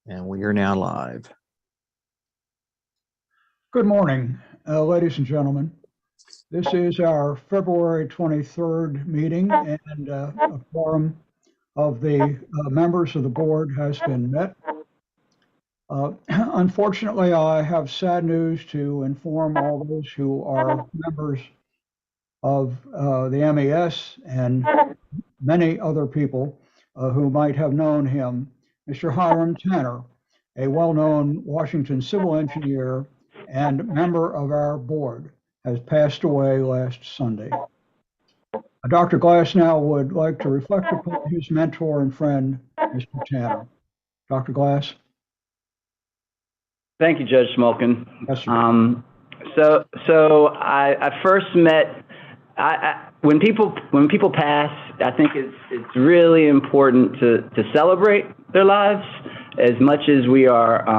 And we are now live. Good morning, ladies and gentlemen. This is our February 23rd meeting, and a quorum of the members of the board has been met. Unfortunately, I have sad news to inform all those who are members of the MES and many other people who might have known him. Mr. Hiram Tanner, a well-known Washington civil engineer and member of our board, has passed away last Sunday. Dr. Glass now would like to reflect upon his mentor and friend, Mr. Tanner. Dr. Glass? Thank you, Judge Smolkin. Yes, sir. So I first met, when people pass, I think it's really important to celebrate their lives as much as we are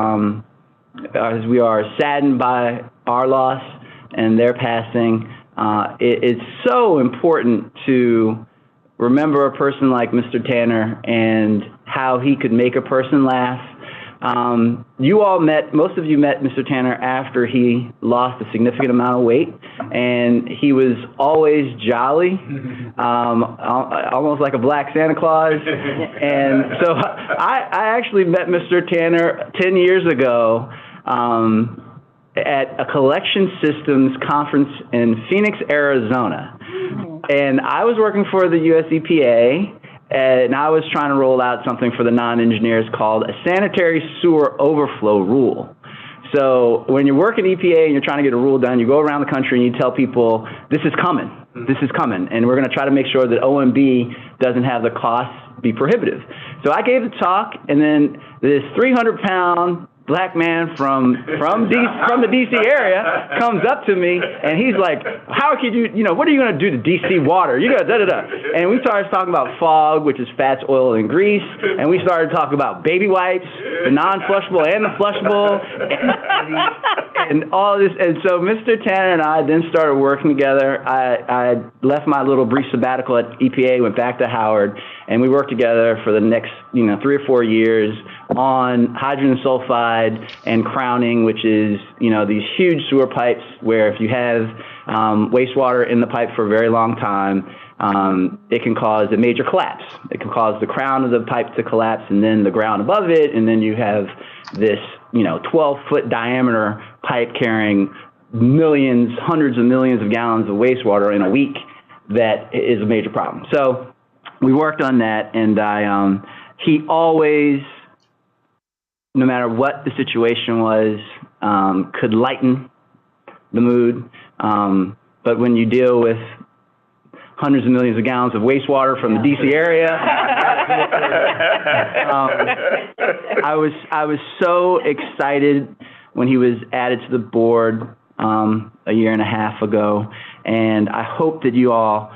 saddened by our loss and their passing. It's so important to remember a person like Mr. Tanner and how he could make a person laugh. Most of you met Mr. Tanner after he lost a significant amount of weight, and he was always jolly, almost like a black Santa Claus. And so I actually met Mr. Tanner 10 years ago at a collection systems conference in Phoenix, Arizona. And I was working for the US EPA, and I was trying to roll out something for the non-engineers called a sanitary sewer overflow rule. So when you work at EPA and you're trying to get a rule done, you go around the country and you tell people, this is coming, and we're going to try to make sure that OMB doesn't have the costs be prohibitive. So I gave the talk, and then this 300-pound black man from the DC area comes up to me, and he's like, how could you, what are you going to do to DC water? You got da-da-da. And we started talking about fog, which is fats, oil, and grease, and we started talking about baby wipes, the non-flushable and the flushable, and all this. And so Mr. Tanner and I then started working together. I left my little brief sabbatical at EPA, went back to Howard, and we worked together for the next 3 or 4 years on hydrogen sulfide and crowning, which is these huge sewer pipes where if you have wastewater in the pipe for a very long time, it can cause a major collapse. It can cause the crown of the pipe to collapse and then the ground above it, and then you have this 12-foot diameter pipe carrying millions, hundreds of millions of gallons of wastewater in a week. That is a major problem. So we worked on that, and he always, no matter what the situation was, could lighten the mood. But when you deal with hundreds of millions of gallons of wastewater from the DC area, I was so excited when he was added to the board a year and a half ago, and I hope that you all,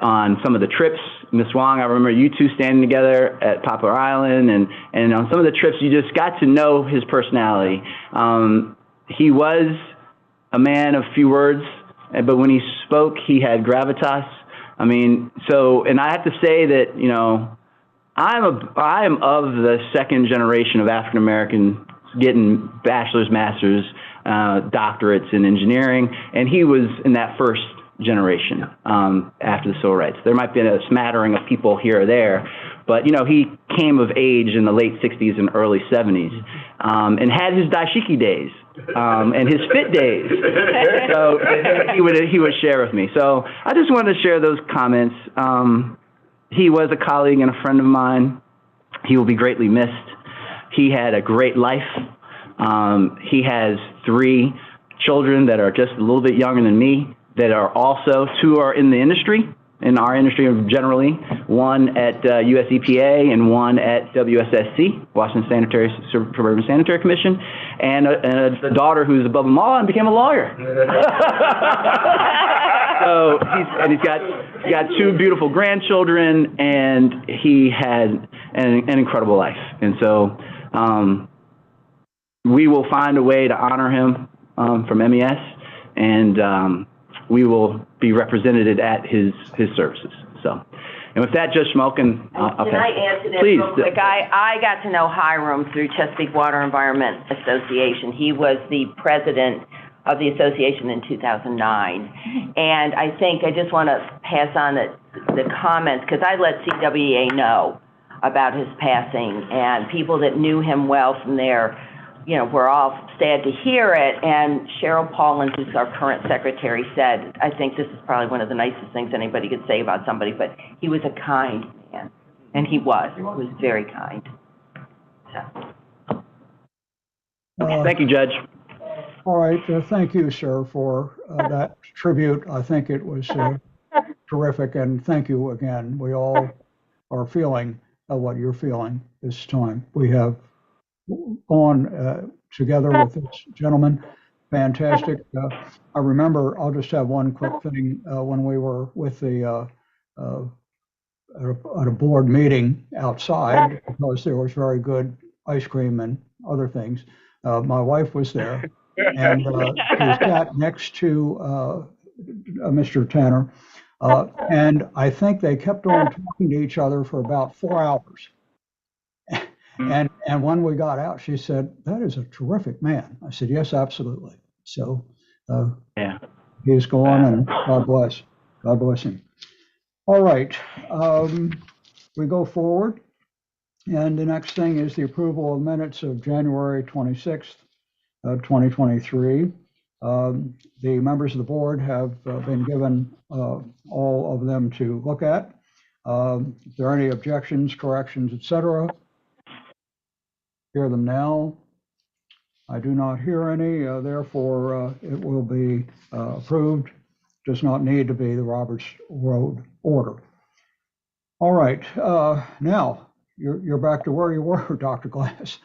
on some of the trips, Ms. Wong, I remember you two standing together at Poplar Island, and on some of the trips, you just got to know his personality. He was a man of few words, but when he spoke, he had gravitas. And I have to say that, I am of the second generation of African Americans getting bachelor's, master's, doctorates in engineering, and he was in that first generation after the civil rights. There might be a smattering of people here or there, but he came of age in the late 60s and early 70s, and had his dashiki days and his fit days. So he would share with me. So I just wanted to share those comments. He was a colleague and a friend of mine. He will be greatly missed. He had a great life. He has 3 children that are just a little bit younger than me, that are also, 2 are in the industry, in our industry generally, one at US EPA and one at WSSC, Washington Suburban Sanitary Commission, and a daughter who's above them all and became a lawyer. So he's got 2 beautiful grandchildren, and he had an incredible life. And so we will find a way to honor him from MES, and we will be represented at his services. So And with that, Judge Schmoken, okay. Can I add to that Please. real quick? I got to know Hiram through Chesapeake Water Environment Association. He was the president of the association in 2009. And I think I just want to pass on the comments, because I let CWEA know about his passing, and people that knew him well from there, you know, we're all sad to hear it. And Cheryl Paulin, who's our current secretary, said, I think this is probably one of the nicest things anybody could say about somebody, but he was a kind man. And he was very kind. So. Thank you, Judge. All right. Thank you, sir, for that tribute. I think it was terrific. And thank you again. We all are feeling what you're feeling this time. We have gone together with this gentleman. Fantastic. I remember, I'll just have one quick thing. When we were with the at a board meeting outside, because there was very good ice cream and other things, my wife was there, and she sat next to Mr. Tanner, and I think they kept on talking to each other for about 4 hours. And when we got out, she said, "That is a terrific man." I said, "Yes, absolutely." So yeah, he's gone, and God bless. God bless him. All right, we go forward, and the next thing is the approval of minutes of January 26th, 2023. The members of the board have been given all of them to look at. If there are any objections, corrections, etc., hear them now. I do not hear any, therefore it will be approved. Does not need to be the Roberts Road order. All right, now you're back to where you were, Dr. Glass.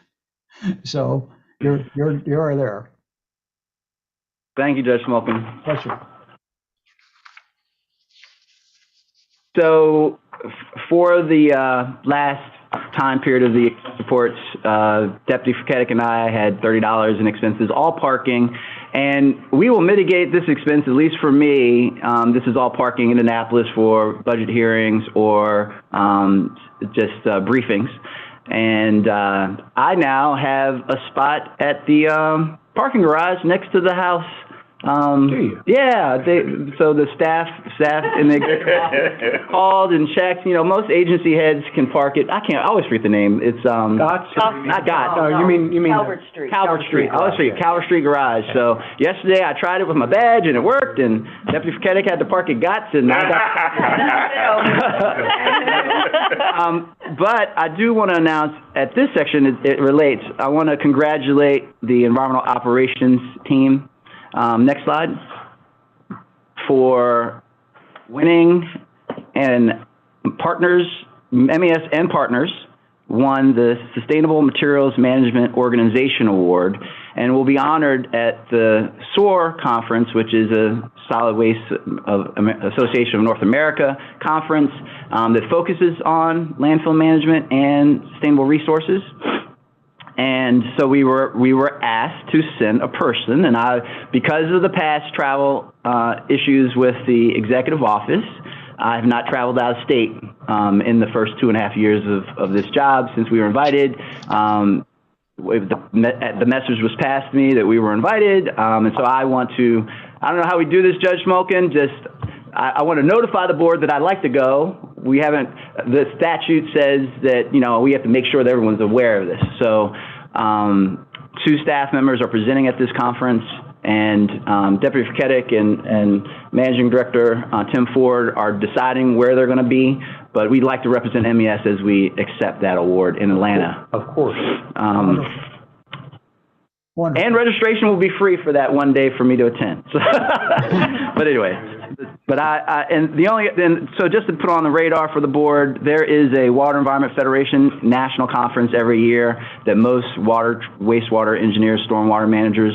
So you're there. Thank you, Judge Schmoken. Pleasure. So for the last time period of the reports, Deputy Furketic and I had $30 in expenses, all parking, and we will mitigate this expense, at least for me. This is all parking in Annapolis for budget hearings or just briefings. And I now have a spot at the parking garage next to the house. Yeah, so the staff and they called and checked. You know, most agency heads can park it. I always forget the name. It's not Gott. No, you mean Calvert Street. Calvert Street. Calvert Street Garage. So yesterday I tried it with my badge and it worked. And Deputy Furketic had to park at Gott's, and I got. But I do want to announce at this section it relates. I want to congratulate the environmental operations team. Next slide. For winning, and partners, MES and partners won the Sustainable Materials Management Organization Award, and will be honored at the SOAR conference, which is a Solid Waste Association of North America conference that focuses on landfill management and sustainable resources. And so we were asked to send a person, and because of the past travel issues with the executive office, I have not traveled out of state in the first 2.5 years of this job since we were invited. The message was passed to me that we were invited, and so I don't know how we do this, Judge Schmoken, I want to notify the board that I'd like to go. The statute says that, you know, we have to make sure that everyone's aware of this. So 2 staff members are presenting at this conference, and Deputy Furketic and Managing Director Tim Ford are deciding where they're going to be, but we'd like to represent MES as we accept that award in Atlanta. Of course. Wonderful. And registration will be free for that one day for me to attend. So but anyway, so just to put on the radar for the board, there is a Water Environment Federation national conference every year that most water, wastewater engineers, stormwater managers,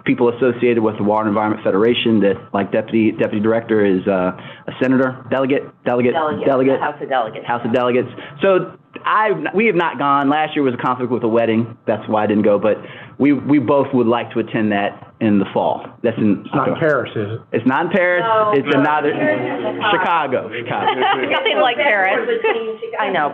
people associated with the Water Environment Federation, that like Deputy Director is a senator, delegate, House of Delegates. House of Delegates. So we have not gone. Last year was a conflict with a wedding. That's why I didn't go. But we both would like to attend that in the fall. That's in. It's not in Paris, is it? It's not in Paris. No. It's in another Chicago. Nothing like Paris. I know.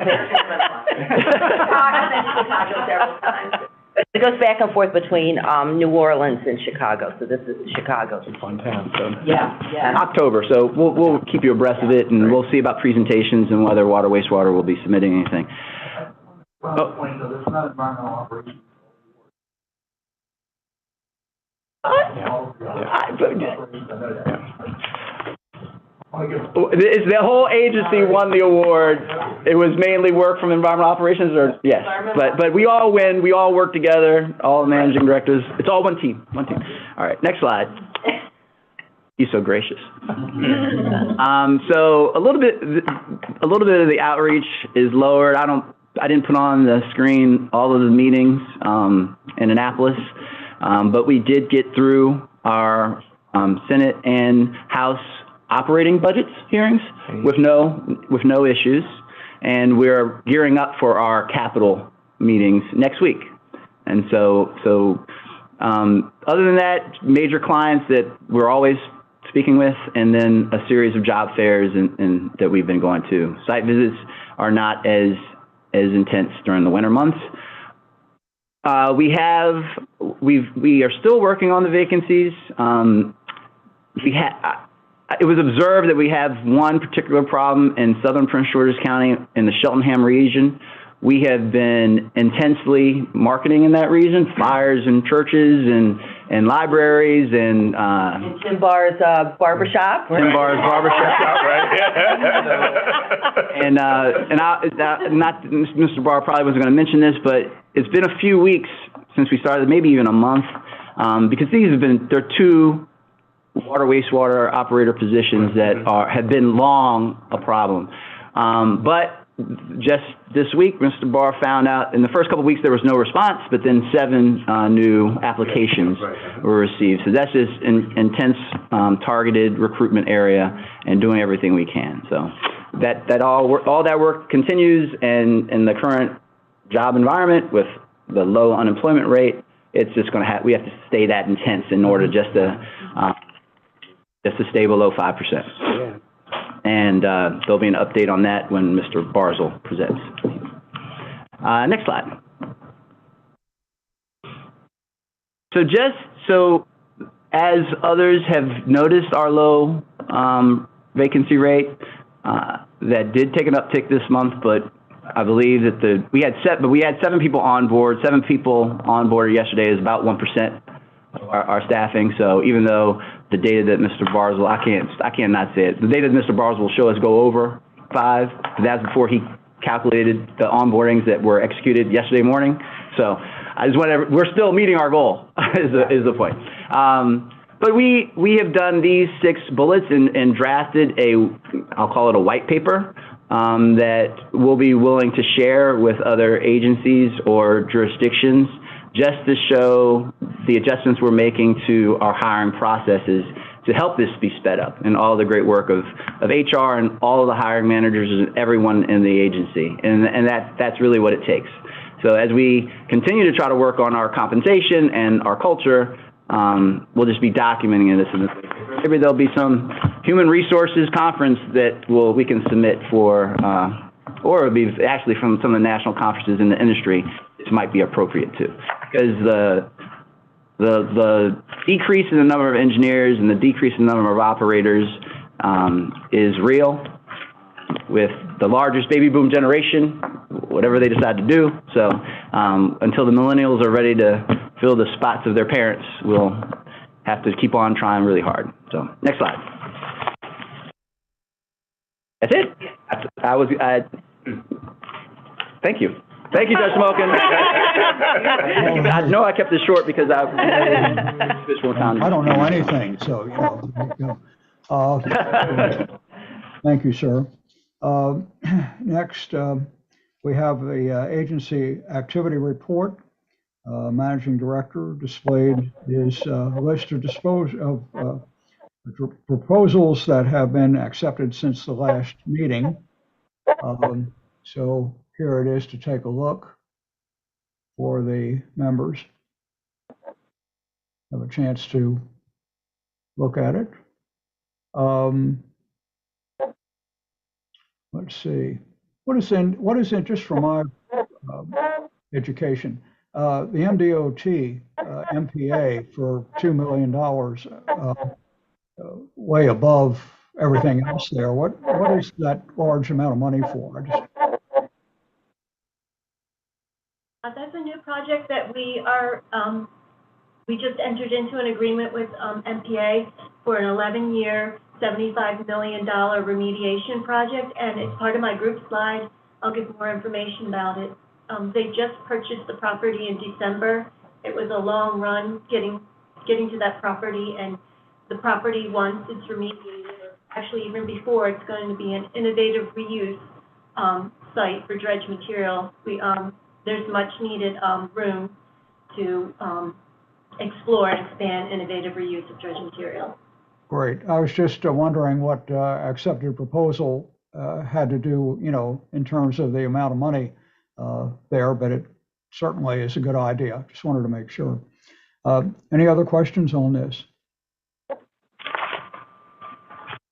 It goes back and forth between New Orleans and Chicago, so this is Chicago. It's a fun town, so. Yeah, yeah. October, so we'll keep you abreast of it, and we'll see about presentations and whether water, wastewater will be submitting anything. Well, point though, there's not environmental operations. Is the whole agency won the award? It was mainly work from environmental operations, or yes, but we all win. We all work together. All the managing directors. It's all one team. One team. All right, next slide. You're so gracious. So a little bit of the outreach is lowered. I didn't put on the screen all of the meetings in Annapolis, but we did get through our Senate and House operating budgets hearings with no issues, and we're gearing up for our capital meetings next week. And so other than that, major clients that we're always speaking with, and then a series of job fairs and that we've been going to. Site visits are not as intense during the winter months. We are still working on the vacancies. It was observed that we have one particular problem in southern Prince George's County in the Cheltenham region. We have been intensely marketing in that region, flyers in churches and libraries and Tim Barr's barbershop. Tim Barr's barbershop, right? and not Mr. Barr probably wasn't going to mention this, but it's been a few weeks since we started, maybe even a month, because they're two water wastewater operator positions that have been long a problem. But just this week, Mr. Barr found out in the first couple of weeks there was no response, but then 7 new applications were received. So that's just an intense targeted recruitment area and doing everything we can. So all that work continues, and in the current job environment with the low unemployment rate, it's just going to we have to stay that intense in order just to stay below 5%. Yeah. And there'll be an update on that when Mr. Barzil presents. Next slide. So as others have noticed our low vacancy rate, that did take an uptick this month, but I believe that we had 7 people on board. 7 people on board yesterday is about 1% of our staffing. So even though the data that Mr. Barzil, I cannot say it. The data that Mr. Barzil will show us go over 5. That's before he calculated the onboardings that were executed yesterday morning. So we're still meeting our goal is the point. But we have done these 6 bullets and drafted I'll call it a white paper that we'll be willing to share with other agencies or jurisdictions, just to show the adjustments we're making to our hiring processes to help this be sped up, and all the great work of HR and all of the hiring managers and everyone in the agency. And that's really what it takes. So as we continue to try to work on our compensation and our culture, we'll just be documenting this. Maybe there'll be some human resources conference that we can submit for, or it'll be actually from some of the national conferences in the industry. This might be appropriate too, because the decrease in the number of engineers and the decrease in the number of operators is real, with the largest baby boom generation, whatever they decide to do. So until the millennials are ready to fill the spots of their parents, we'll have to keep on trying really hard. So next slide. That's it. Thank you. Thank you, Judge Smokin. I know I kept this short because I don't know anything, so thank you, sir. Next, we have the agency activity report. Managing Director displayed his list of proposals that have been accepted since the last meeting. So here it is to take a look for the members. Have a chance to look at it. Let's see. What is in just from my education? The MDOT MPA for $2 million, way above everything else there. What is that large amount of money for? That's a new project that we are, we just entered into an agreement with MPA for an 11-year, $75 million remediation project, and it's part of my group slide. I'll give more information about it. They just purchased the property in December. It was a long run getting to that property, and the property, once it's remediated, or actually even before, it's going to be an innovative reuse site for dredge material. There's much needed room to explore and expand innovative reuse of dredge material. Great. I was just wondering what accepted proposal had to do, in terms of the amount of money there, but it certainly is a good idea. Just wanted to make sure. Any other questions on this?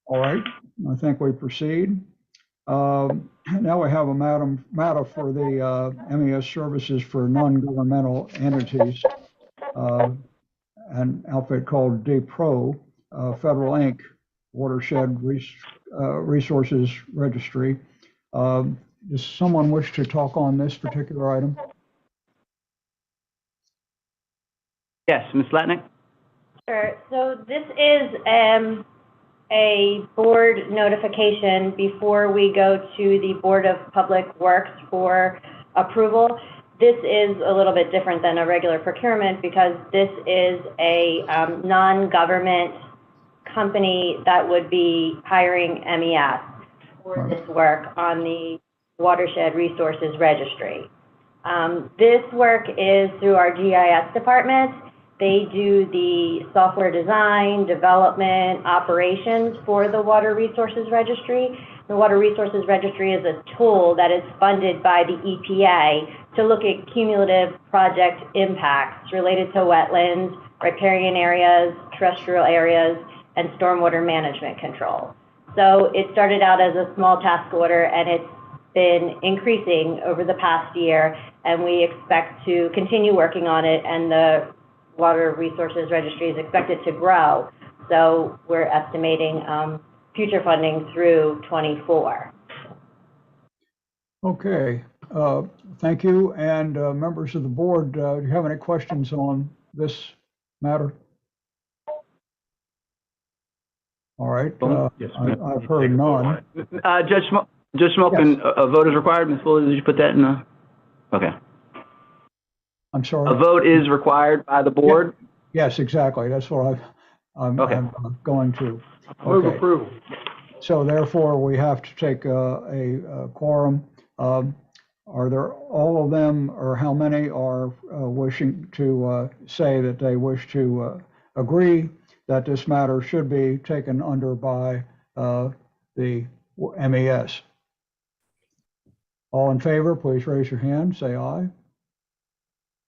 All right, I think we proceed. Now we have a matter for the MES services for non-governmental entities, an outfit called DPRO, Federal Inc., Watershed Resources Registry. Does someone wish to talk on this particular item? Yes, Ms. Latnick? Sure. So this is a board notification before we go to the Board of Public Works for approval. This is a little bit different than a regular procurement because this is a non-government company that would be hiring MES for this work on the Watershed Resources Registry. This work is through our GIS department. They do the software design, development, operations for the Water Resources Registry. The Water Resources Registry is a tool that is funded by the EPA to look at cumulative project impacts related to wetlands, riparian areas, terrestrial areas, and stormwater management control. So it started out as a small task order, and it's been increasing over the past year, and we expect to continue working on it, and the Water Resources Registry is expected to grow. So we're estimating future funding through 24. Okay, thank you. And members of the board, do you have any questions on this matter? All right, I've heard none. Judge Schmoken, Yes. A vote is required. Ms. Fuller, did you put that in the? Okay. I'm sorry. A vote is required by the board? Yes, exactly. That's what I'm going to. Move Okay. approval. So therefore, we have to take a quorum. Are there all of them, or how many are wishing to say that they wish to agree that this matter should be taken under by the MES? All in favor, please raise your hand, say aye.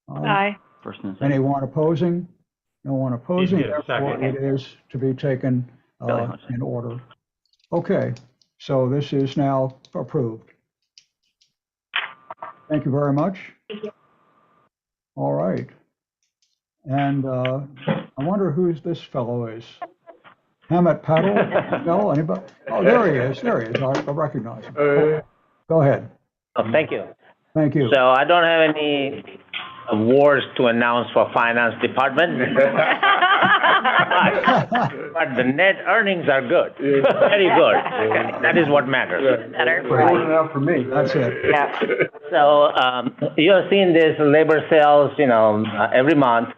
Aye. First and second. Anyone opposing? No one opposing, Yeah, therefore second. it is to be taken Belly hunch. in order. Okay, so this is now approved. Thank you very much. Thank you. All right. And I wonder who this fellow is. Hammett Paddle? No, anybody? Oh, there he is. There he is. I recognize him. Go ahead. Oh, thank you. Thank you. So I don't have any awards to announce for finance department. but the net earnings are good. Very good. That is what matters. Better. Holding it out for me. That's it. Yeah. So you have seen this labor sales, every month.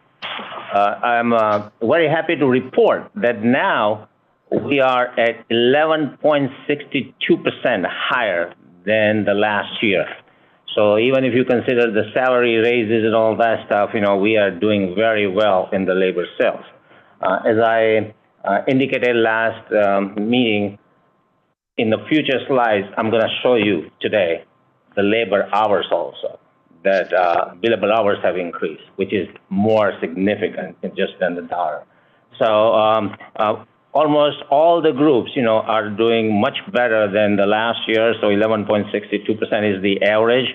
I'm very happy to report that now we are at 11.62% higher than the last year. So even if you consider the salary raises and all that stuff, we are doing very well in the labor sales. As I indicated last meeting, in the future slides, I'm going to show you today the labor hours also, that billable hours have increased, which is more significant just than the dollar. So almost all the groups, are doing much better than the last year. So 11.62% is the average.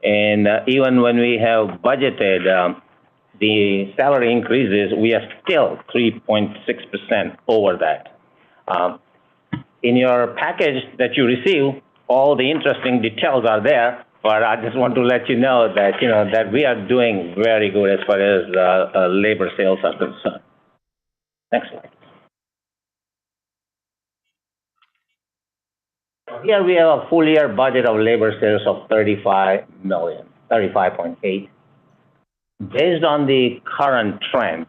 And even when we have budgeted the salary increases, we are still 3.6% over that. In your package that you receive, all the interesting details are there, but I just want to let you know that, that we are doing very good as far as labor sales are concerned. Next slide. Here we have a full year budget of labor sales of 35 million, 35.8. Based on the current trend,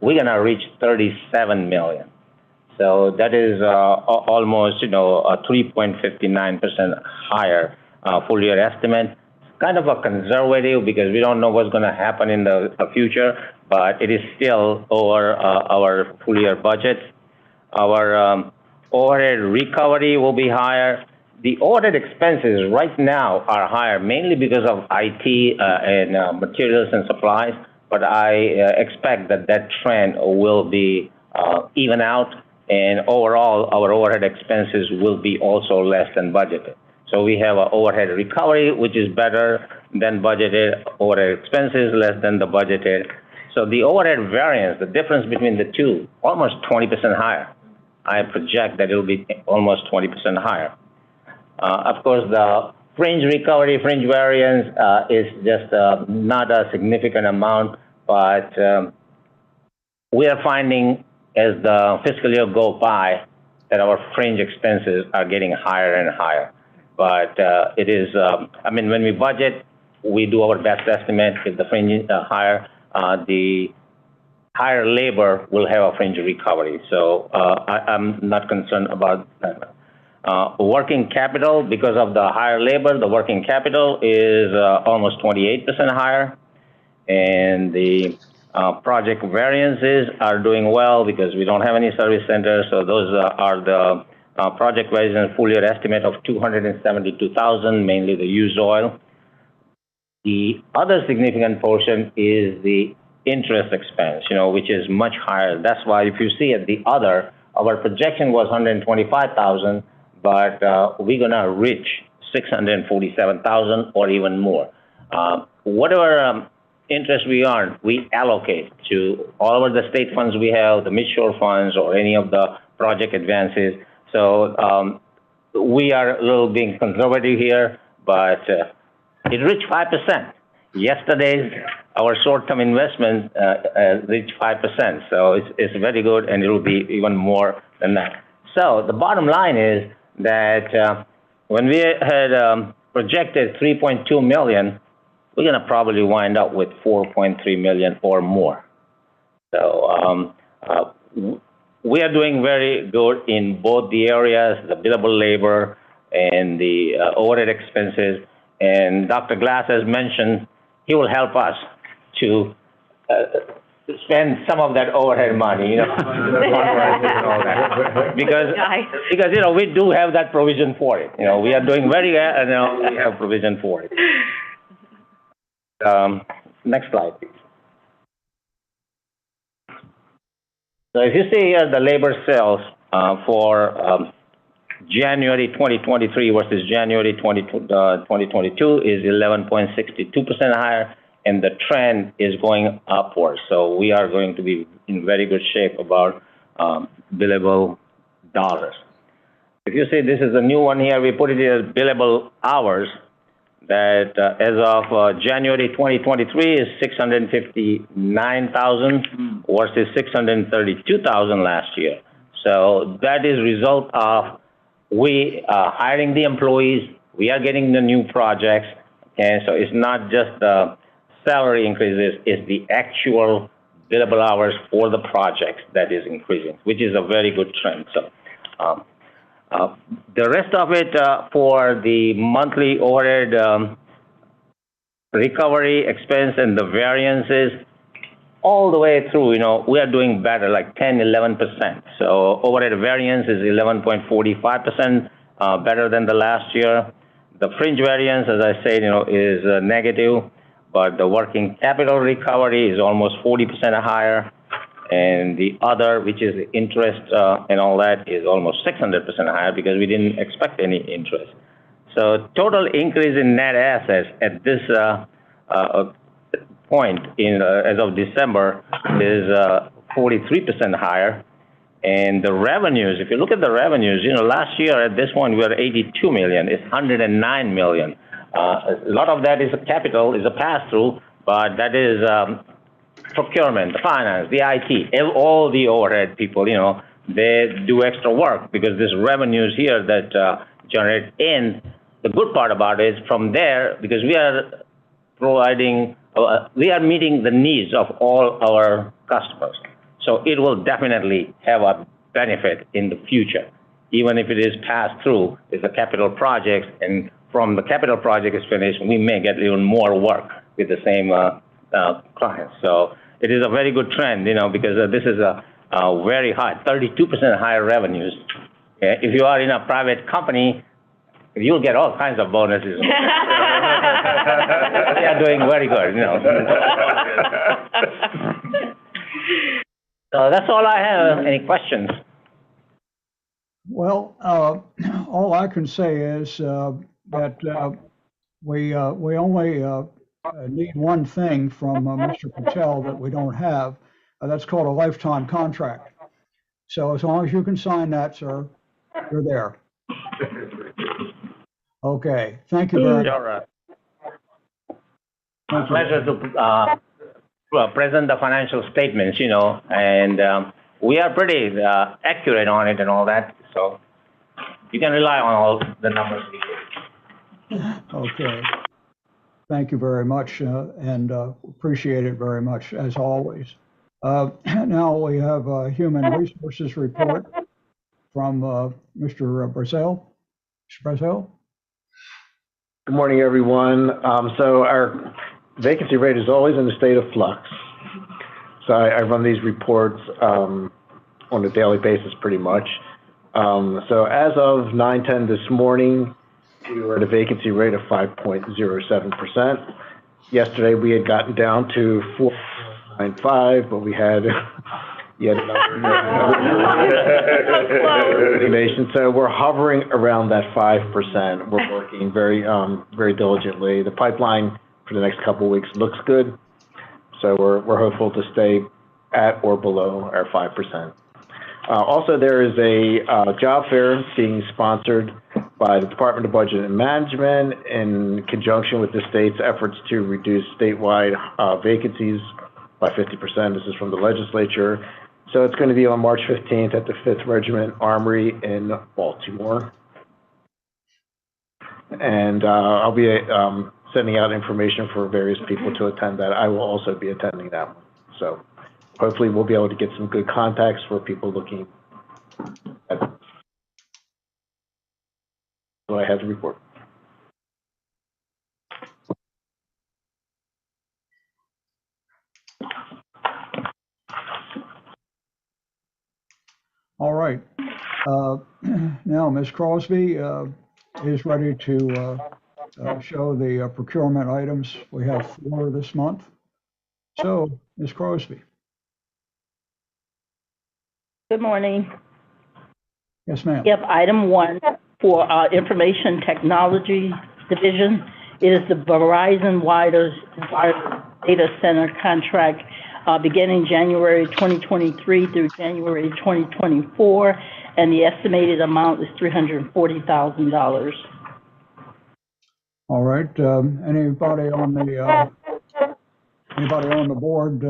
we're gonna reach 37 million. So that is almost, a 3.59% higher full year estimate. It's kind of a conservative because we don't know what's gonna happen in the future, but it is still over our full year budget. Our overhead recovery will be higher. The overhead expenses right now are higher, mainly because of IT and materials and supplies, but I expect that trend will be even out, and overall, our overhead expenses will be also less than budgeted. So we have an overhead recovery, which is better than budgeted, overhead expenses less than the budgeted. So the overhead variance, the difference between the two, almost 20% higher. I project that it will be almost 20% higher. Of course, the fringe recovery, fringe variance is just not a significant amount, but we are finding as the fiscal year go by that our fringe expenses are getting higher and higher. But it is, when we budget, we do our best estimate. If the fringe is higher, the higher labor will have a fringe recovery. So I'm not concerned about that. Working capital, because of the higher labor, the working capital is almost 28% higher. And the project variances are doing well because we don't have any service centers. So those are the project variance full year estimate of 272,000, mainly the used oil. The other significant portion is the interest expense, which is much higher. That's why if you see at the other, our projection was 125,000, but we're gonna reach 647,000 or even more. Whatever interest we earn, we allocate to all of the state funds we have, the midshore funds, or any of the project advances. So we are a little being conservative here, but it reached 5%. Yesterday, our short-term investment reached 5%. So it's very good, and it will be even more than that. So the bottom line is that when we had projected 3.2 million, we're going to probably wind up with 4.3 million or more. So we are doing very good in both the areas, the billable labor and the overhead expenses. And Dr. Glass has mentioned he will help us to spend some of that overhead money, and all that. Because we do have that provision for it. We are doing very well, and we have provision for it. Next slide, please. So if you see here the labor sales for January 2023 versus January 2022 is 11.62% higher, and the trend is going upwards. So we are going to be in very good shape about billable dollars. If you see this is a new one here, we put it as billable hours. That as of January 2023 is 659,000 versus 632,000 last year. So that is result of we hiring the employees, we are getting the new projects, and so it's not just the salary increases, it's the actual billable hours for the projects that is increasing, which is a very good trend. So the rest of it for the monthly overhead recovery expense and the variances, all the way through, we are doing better, like 10, 11%. So overhead variance is 11.45% better than the last year. The fringe variance, as I said, is negative, but the working capital recovery is almost 40% higher. And the other, which is the interest and all that, is almost 600% higher because we didn't expect any interest. So total increase in net assets at this point as of December is 43% higher. And the revenues, if you look at the revenues, last year at this point we were 82 million. It's 109 million. A lot of that is a capital, is a pass-through, but that is procurement, the finance, the IT, all the overhead people, they do extra work because this revenues here that generate in. The good part about it is from there, because we are providing, we are meeting the needs of all our customers. So it will definitely have a benefit in the future, even if it is passed through, it's a capital project, and from the capital project is finished, we may get even more work with the same clients. So it is a very good trend, because this is a very high, 32% higher revenues. If you are in a private company, you'll get all kinds of bonuses. They are doing very good, So that's all I have. Any questions? Well, all I can say is that we only need one thing from Mr. Patel that we don't have. That's called a lifetime contract. So as long as you can sign that, sir, you're there. Okay, thank you very much. My pleasure to present the financial statements, and we are pretty accurate on it and all that. So you can rely on all the numbers we give. Okay. Thank you very much, and appreciate it very much, as always. Now we have a Human Resources report from Mr. Brazil. Mr. Brazil? Good morning, everyone. So our vacancy rate is always in a state of flux. So I run these reports on a daily basis pretty much. So as of 9:10 this morning, we were at a vacancy rate of 5.07%. Yesterday, we had gotten down to 4.95, but we had yet another resignation. So we're hovering around that 5%. We're working very, very diligently. The pipeline for the next couple of weeks looks good. So we're hopeful to stay at or below our 5%. Also, there is a job fair being sponsored by the Department of Budget and Management in conjunction with the state's efforts to reduce statewide vacancies by 50%. This is from the legislature. So it's going to be on March 15th at the 5th Regiment Armory in Baltimore. And I'll be sending out information for various people to attend that. I will also be attending that one. So hopefully we'll be able to get some good contacts for people looking at what I have to report. All right. Now, Ms. Crosby is ready to show the procurement items. We have 4 this month. So, Ms. Crosby. Good morning. Yes, ma'am. Yep, item 1 for our Information Technology Division. It is the Verizon Wireless Data Center contract beginning January 2023 through January 2024, and the estimated amount is $340,000. All right. Anybody on the board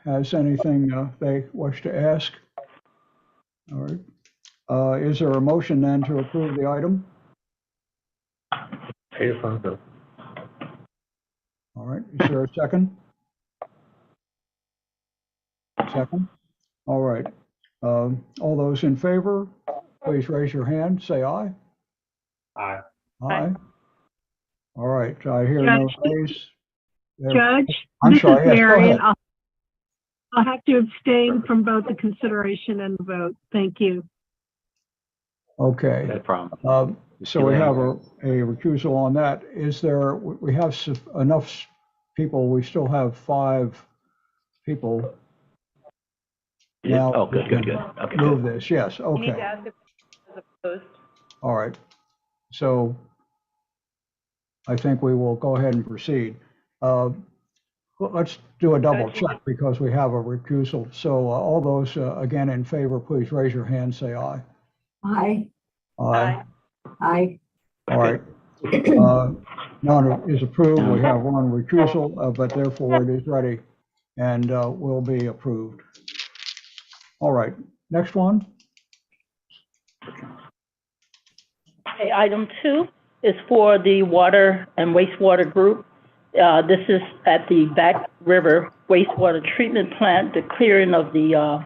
has anything they wish to ask? All right. Is there a motion then to approve the item? Pay your phone bill. All right. Is there a second? Second. All right. All those in favor, please raise your hand. Say aye. Aye. Aye. All right. I hear no nays. Judge, I'm this sorry. is Yes, go Marion. ahead. I'll have to abstain from both the consideration and the vote. Thank you. Okay. No problem. So we have a recusal on that. Is there, we have enough people, we still have 5 people now. Oh, good. Okay, Move good. this, yes, You need to okay, ask if it's opposed. all right. So I think we will go ahead and proceed. Let's do a double check because we have a recusal. So all those, again, in favor, please raise your hand, say aye. Aye. Aye. Aye. All right. None is approved. We have one recusal, but therefore it is ready and will be approved. All right, next one. Okay, item 2 is for the water and wastewater group. This is at the Back River wastewater treatment plant, the clearing of the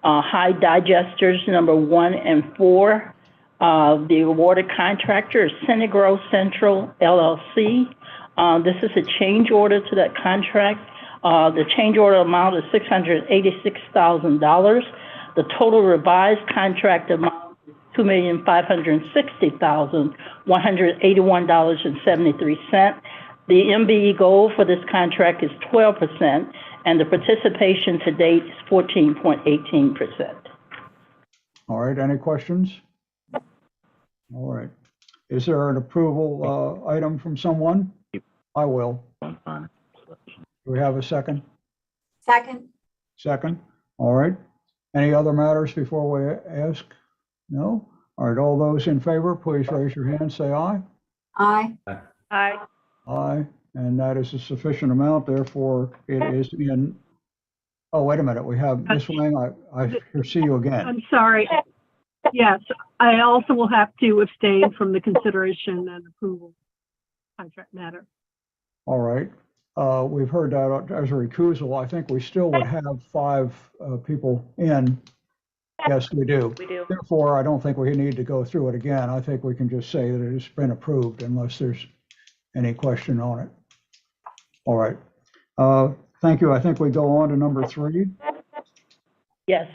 high digesters number 1 and 4. The awarded contractor is Senegro Central LLC. This is a change order to that contract. The change order amount is $686,000. The total revised contract amount is $2,560,181.73. The MBE goal for this contract is 12%, and the participation to date is 14.18%. All right, any questions? All right. Is there an approval item from someone? I will. Do we have a second? Second. Second. All right. Any other matters before we ask? No? All right, all those in favor, please raise your hand, say aye. Aye. Aye. Aye, and that is a sufficient amount, therefore it is in, oh, wait a minute, we have, Ms. Wang, I see you again. I'm sorry. Yes, I also will have to abstain from the consideration and approval contract matter. All right, we've heard that as a recusal. I think we still would have 5 people in. Yes, we do. We do. Therefore, I don't think we need to go through it again. I think we can just say that it's been approved unless there's any question on it. All right. Thank you. I think we go on to number 3. Yes.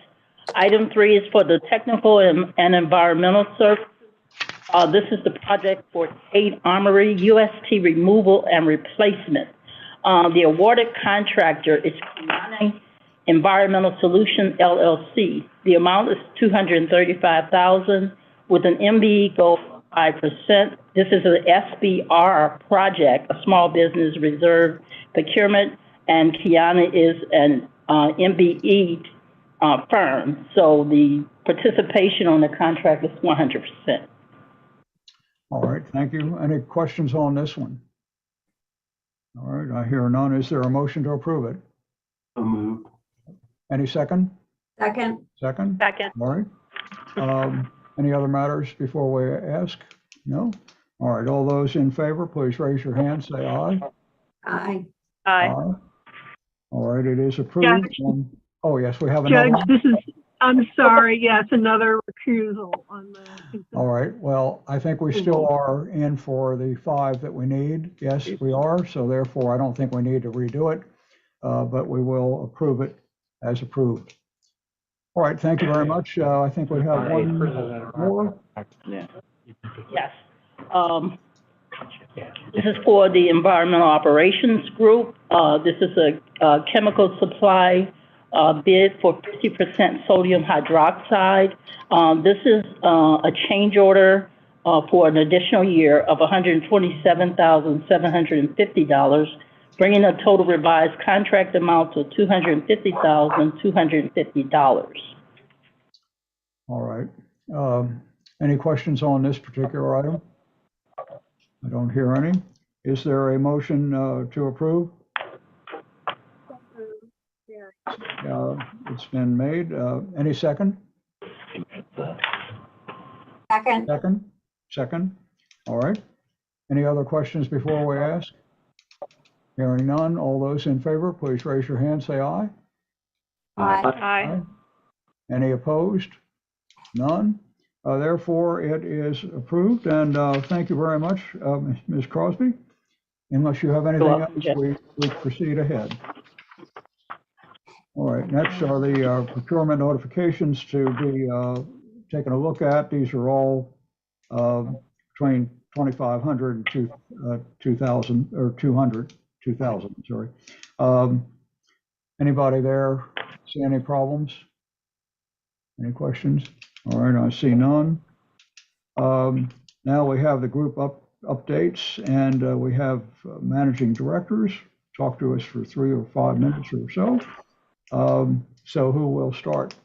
Item 3 is for the technical and environmental services. This is the project for Tate Armory UST removal and replacement. The awarded contractor is Kiani Environmental Solution LLC. The amount is $235,000 with an MBE goal of 5%. This is an SBR project, a small business reserve procurement, and Kiana is an MBE firm. So the participation on the contract is 100%. All right, thank you. Any questions on this one? All right, I hear none. Is there a motion to approve it? So moved. Any second? Second. Second? Second. All right. Any other matters before we ask? No? All right, all those in favor, please raise your hand, say aye. Aye. Aye. All right, it is approved. Oh, yes, we have another Judge, one. I'm sorry, yes, another recusal on the. All right, well, I think we still are in for the 5 that we need. Yes, we are, so therefore I don't think we need to redo it, but we will approve it as approved. All right, thank you very much. I think we have one more. Yeah. Yes. This is for the environmental operations group. This is a chemical supply bid for 50% sodium hydroxide. This is a change order for an additional year of $127,750, bringing the total revised contract amount to $250,250. All right. Any questions on this particular item? I don't hear any. Is there a motion to approve? It's been made. Any second? Second. Second? Second? All right. Any other questions before we ask? Hearing none, all those in favor, please raise your hand, say aye. Aye. Aye. Any opposed? None. Therefore, it is approved, and thank you very much, Ms. Crosby. Unless you have anything else, we proceed ahead. All right, next are the procurement notifications to be taken a look at. These are all between 2,500 and 2,000, or 2,000, sorry. Anybody there see any problems? Any questions? All right, I see none. Now we have the group updates, and we have managing directors talk to us for 3 or 5 minutes or so. So who will start?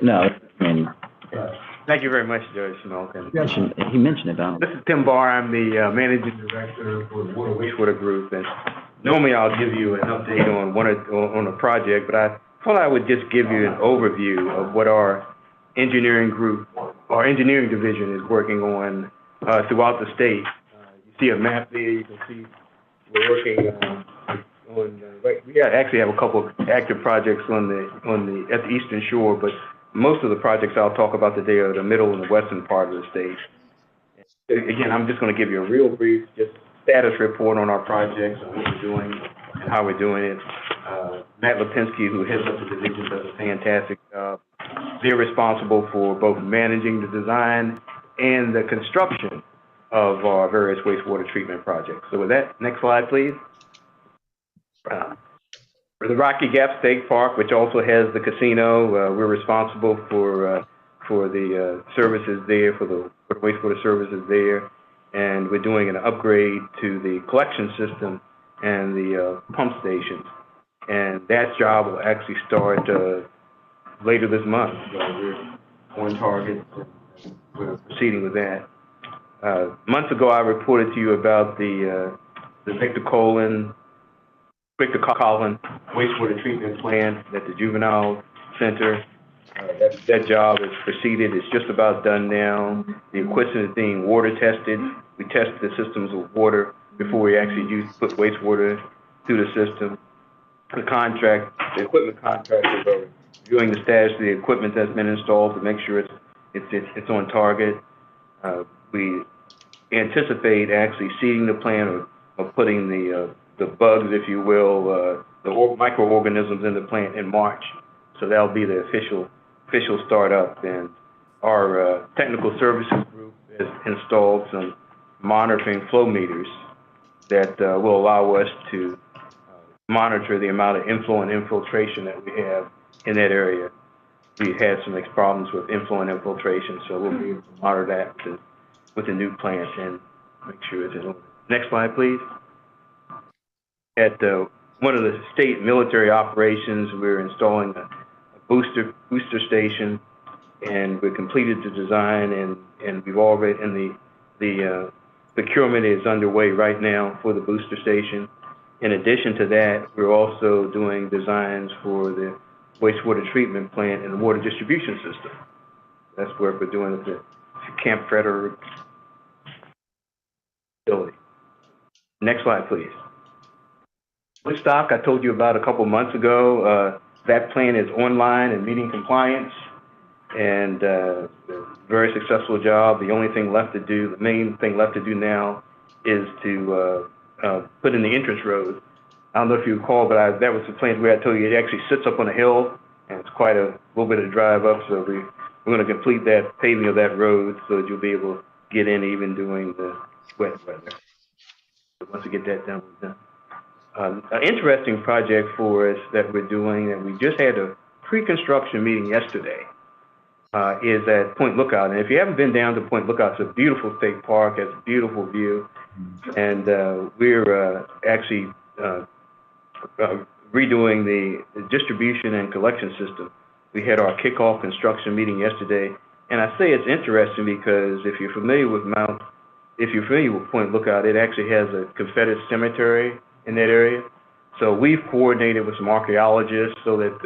No, I mean, Thank you very much, Judge Smolkin. Yes. he mentioned it, Donald. This is Tim Barr. I'm the Managing Director for the Water Wastewater Group. And normally I'll give you an update on a project, but I thought I would just give you an overview of what our engineering group, our engineering division is working on throughout the state. You see a map there. You can see we're working we actually have a couple of active projects at the Eastern Shore, but most of the projects I'll talk about today are the middle and the western part of the state. Again, I'm just going to give you a real brief, just status report on our projects and what we're doing and how we're doing it. Matt Lipinski, who heads up the division, does a fantastic job. They're responsible for both managing the design and the construction of our various wastewater treatment projects. So with that, next slide, please. For the Rocky Gap State Park, which also has the casino, we're responsible for the services there, for the wastewater services there, and we're doing an upgrade to the collection system and the pump stations. And that job will actually start later this month. So we're on target. We're proceeding with that. Months ago, I reported to you about the Victor Collin wastewater treatment plant at the juvenile center. That job is proceeded. It's just about done now. The equipment is being water tested. We test the systems of water before we actually put wastewater through the system. The equipment contractors are reviewing the status of the equipment that's been installed to make sure it's on target. We anticipate actually seeding the plant or putting the bugs, if you will, the microorganisms in the plant in March. So that'll be the official startup. And our technical services group has installed some monitoring flow meters that will allow us to monitor the amount of inflow and infiltration that we have in that area. We've had some problems with inflow and infiltration, so we'll be able to monitor that with the new plant and make sure it's in order. Next slide, please. At one of the state military operations, we're installing a booster station, and we completed the design, and we've already, and the procurement is underway right now for the booster station. In addition to that, we're also doing designs for the wastewater treatment plant and the water distribution system. That's work we're doing at the Camp Frederick facility. Next slide, please. Woodstock, I told you about a couple months ago. That plan is online and meeting compliance, and very successful job. The only thing left to do, the main thing left to do now, is to put in the entrance road. I don't know if you recall, but that was the plan where I told you it actually sits up on a hill, and it's quite a little bit of drive up. So we're going to complete that paving of that road so that you'll be able to get in even during the wet weather. So once we get that done, we're done. An interesting project for us that we're doing, and we just had a pre-construction meeting yesterday, is at Point Lookout. And if you haven't been down to Point Lookout, it's a beautiful state park, has a beautiful view. And we're actually redoing the distribution and collection system. We had our kickoff construction meeting yesterday. And I say it's interesting because if you're familiar with Point Lookout, it actually has a Confederate cemetery in that area. So we've coordinated with some archaeologists so that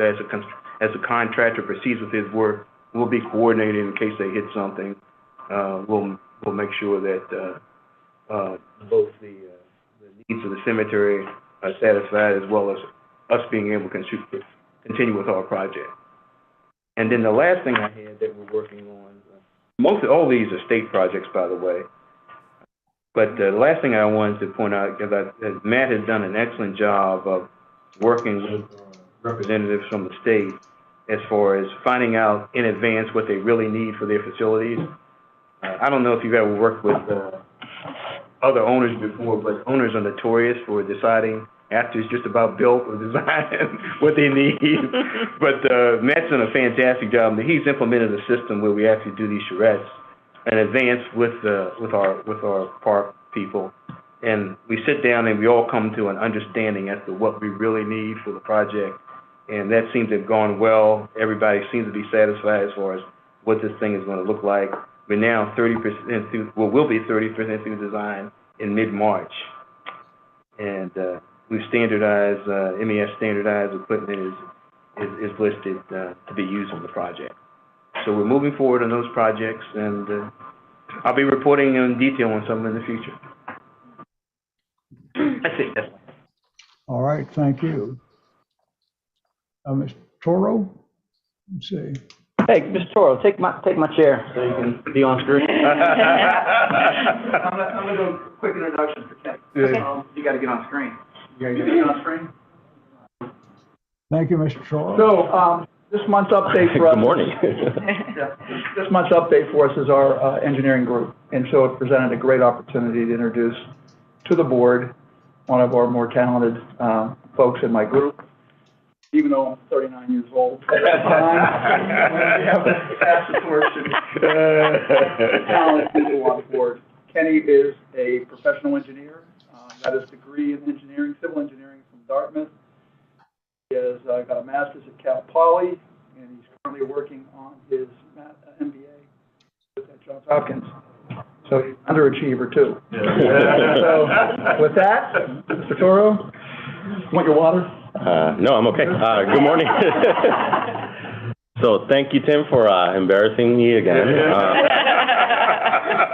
as a contractor proceeds with his work, we'll be coordinating in case they hit something. We'll make sure that both the needs of the cemetery are satisfied, as well as us being able to continue with our project. And then the last thing I had that we're working on, all these are state projects, by the way. But the last thing I wanted to point out is that Matt has done an excellent job of working with representatives from the state as far as finding out in advance what they really need for their facilities. I don't know if you've ever worked with other owners before, but owners are notorious for deciding after it's just about built or design what they need. But Matt's done a fantastic job. He's implemented a system where we actually do these charrettes in advance with our park people. And we sit down and we all come to an understanding as to what we really need for the project. And that seems to have gone well. Everybody seems to be satisfied as far as what this thing is going to look like. We're now 30% through, well, we'll be 30% through design in mid-March. And we've standardized, MES standardized equipment is listed to be used on the project. So we're moving forward on those projects, and I'll be reporting in detail on some in the future. That's it. That's All right, thank you. Mr. Toro, let's see. Hey, Mr. Toro, take my chair so you can be on screen. I'm gonna do a quick introduction for Ken. You gotta get on screen. You gotta get on screen. Thank you, Mr. Toro. So, this month's update for us. Good morning. This month's update for us is our engineering group. And so it presented a great opportunity to introduce to the board one of our more talented folks in my group. Even though I'm 39 years old at that time, we have to pass the torch to talented people on board. Kenny is a professional engineer, got his degree in engineering, civil engineering from Dartmouth. He has got a master's at Cal Poly, and he's currently working on his MBA at Johns Hopkins. So he's an underachiever too. So with that, Mr. Toro, want your water? No, I'm okay. Good morning. So thank you, Tim, for embarrassing me again.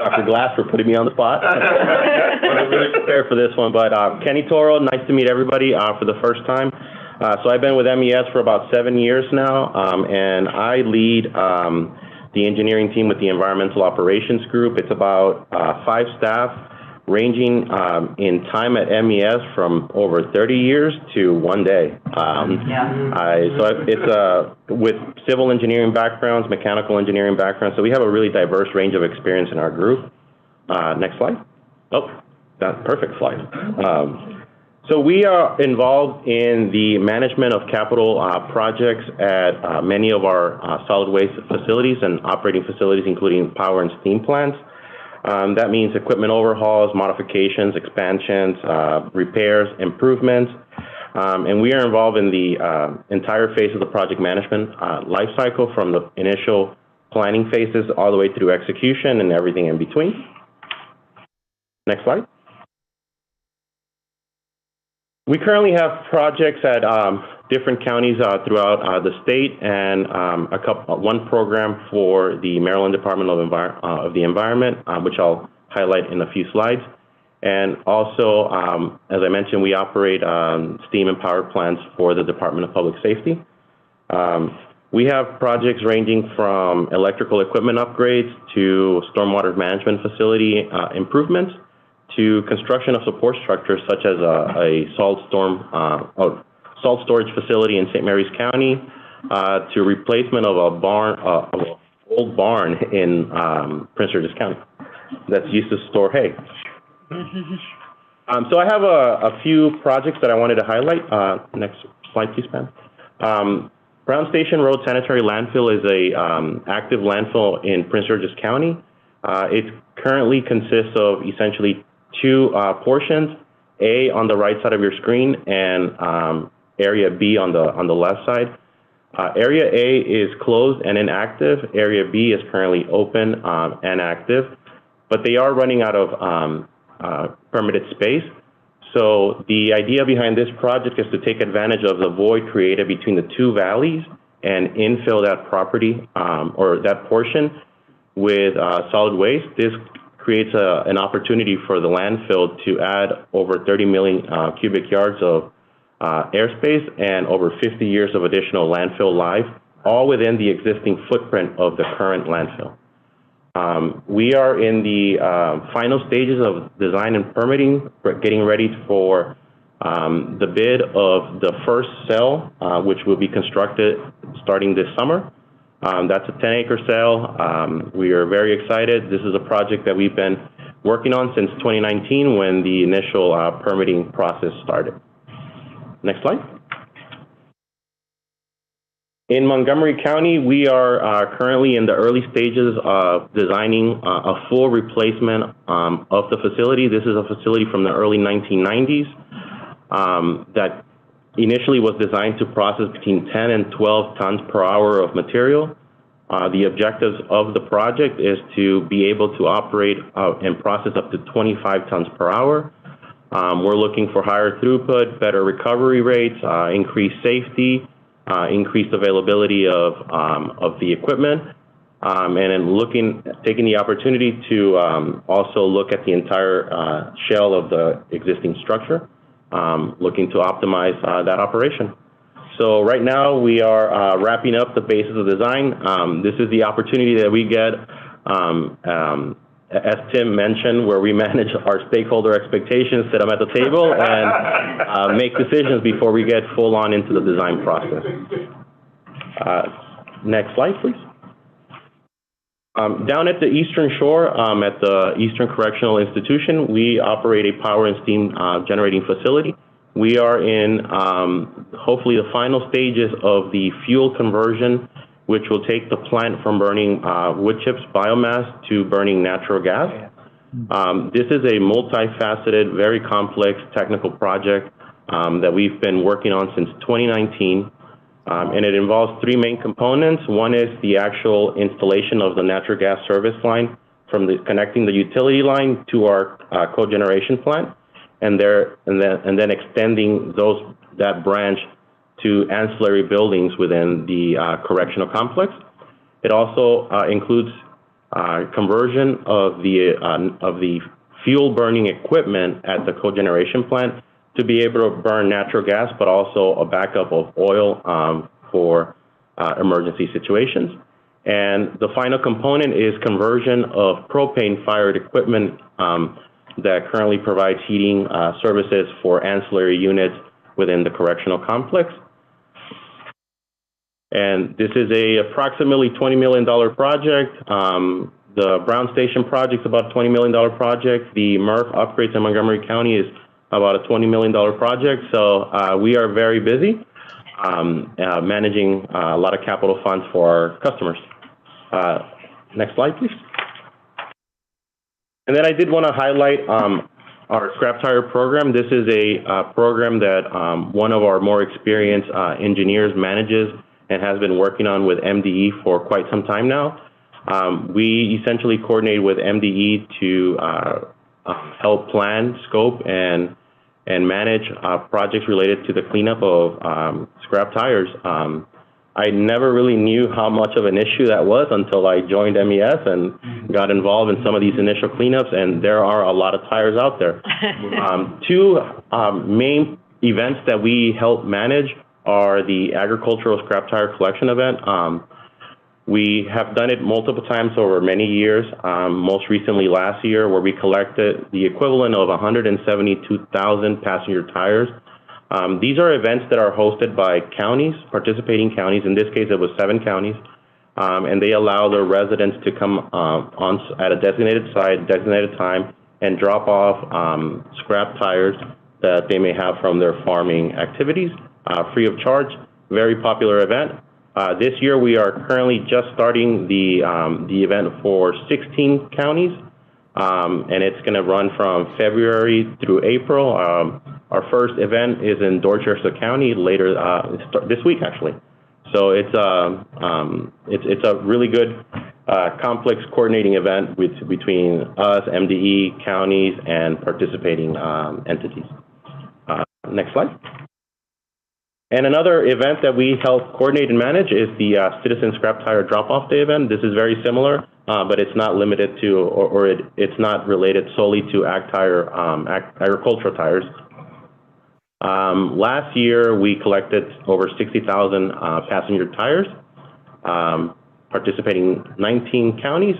Dr. Glass for putting me on the spot. I'm really prepared for this one. But Kenny Toro, nice to meet everybody for the first time. So I've been with MES for about 7 years now, and I lead the engineering team with the environmental operations group. It's about 5 staff, ranging in time at MES from over 30 years to 1 day. It's with civil engineering backgrounds, mechanical engineering backgrounds, so we have a really diverse range of experience in our group. Next slide. Oh, that's perfect slide. So we are involved in the management of capital projects at many of our solid waste facilities and operating facilities, including power and steam plants. That means equipment overhauls, modifications, expansions, repairs, improvements, and we are involved in the entire phase of the project management life cycle, from the initial planning phases all the way through execution and everything in between. Next slide. We currently have projects at different counties throughout the state, and one program for the Maryland Department of the Environment, which I'll highlight in a few slides. And also, as I mentioned, we operate steam and power plants for the Department of Public Safety. We have projects ranging from electrical equipment upgrades to stormwater management facility improvements, to construction of support structures such as a salt storage facility in St. Mary's County, to replacement of an old barn in Prince George's County that's used to store hay. So I have a few projects that I wanted to highlight. Next slide, please, Pam. Brown Station Road Sanitary Landfill is a active landfill in Prince George's County. It currently consists of essentially 2 portions, A on the right side of your screen and Area B on the left side. Area A is closed and inactive. Area B is currently open and active, but they are running out of permitted space. So the idea behind this project is to take advantage of the void created between the 2 valleys and infill that property or that portion with solid waste. This creates an opportunity for the landfill to add over 30 million cubic yards of airspace and over 50 years of additional landfill life, all within the existing footprint of the current landfill. We are in the final stages of design and permitting, getting ready for The bid of the first cell, which will be constructed starting this summer, that's a 10-acre cell. We are very excited. This is a project that we've been working on since 2019 when the initial permitting process started. Next slide. In Montgomery County, we are currently in the early stages of designing a full replacement of the facility. This is a facility from the early 1990s that initially was designed to process between 10 and 12 tons per hour of material. The objectives of the project is to be able to operate and process up to 25 tons per hour. We're looking for higher throughput, better recovery rates, increased safety, increased availability of the equipment, and then taking the opportunity to also look at the entire shell of the existing structure, looking to optimize that operation. So right now we are wrapping up the basis of design. This is the opportunity that we get, as Tim mentioned, where we manage our stakeholder expectations, sit them at the table, and make decisions before we get full on into the design process. Next slide, please. Down at the Eastern Shore, at the Eastern Correctional Institution, we operate a power and steam generating facility. We are in hopefully the final stages of the fuel conversion, which will take the plant from burning wood chips biomass to burning natural gas. This is a multifaceted, very complex technical project that we've been working on since 2019. And it involves three main components. One is the actual installation of the natural gas service line from connecting the utility line to our cogeneration plant, and then extending that branch to ancillary buildings within the correctional complex. It also includes conversion of the fuel burning equipment at the cogeneration plant to be able to burn natural gas, but also a backup of oil for emergency situations. And the final component is conversion of propane-fired equipment that currently provides heating services for ancillary units within the correctional complex. And this is approximately $20 million project. The Brown Station project is about a $20 million project. The MERF upgrades in Montgomery County is about a $20 million project. So we are very busy managing a lot of capital funds for our customers. Next slide, please. And then I did want to highlight our scrap tire program. This is a program that one of our more experienced engineers manages and has been working on with MDE for quite some time now. We essentially coordinate with MDE to help plan, scope, and manage projects related to the cleanup of scrap tires. I never really knew how much of an issue that was until I joined MES and got involved in some of these initial cleanups, and there are a lot of tires out there. Two main events that we help manage are the agricultural scrap tire collection event. We have done it multiple times over many years, most recently last year, where we collected the equivalent of 172,000 passenger tires. These are events that are hosted by counties, participating counties. In this case, it was 7 counties, and they allow their residents to come at a designated site, designated time, and drop off scrap tires that they may have from their farming activities, free of charge. Very popular event. This year, we are currently just starting the event for 16 counties, and it's going to run from February through April. Our first event is in Dorchester County later this week, actually. So it's a really good complex coordinating event between us, MDE, counties, and participating entities. Next slide. And another event that we help coordinate and manage is the Citizen Scrap Tire Drop-Off Day event. This is very similar, but it's not limited to, it's not related solely to agricultural tires. Last year, we collected over 60,000 passenger tires, participating 19 counties.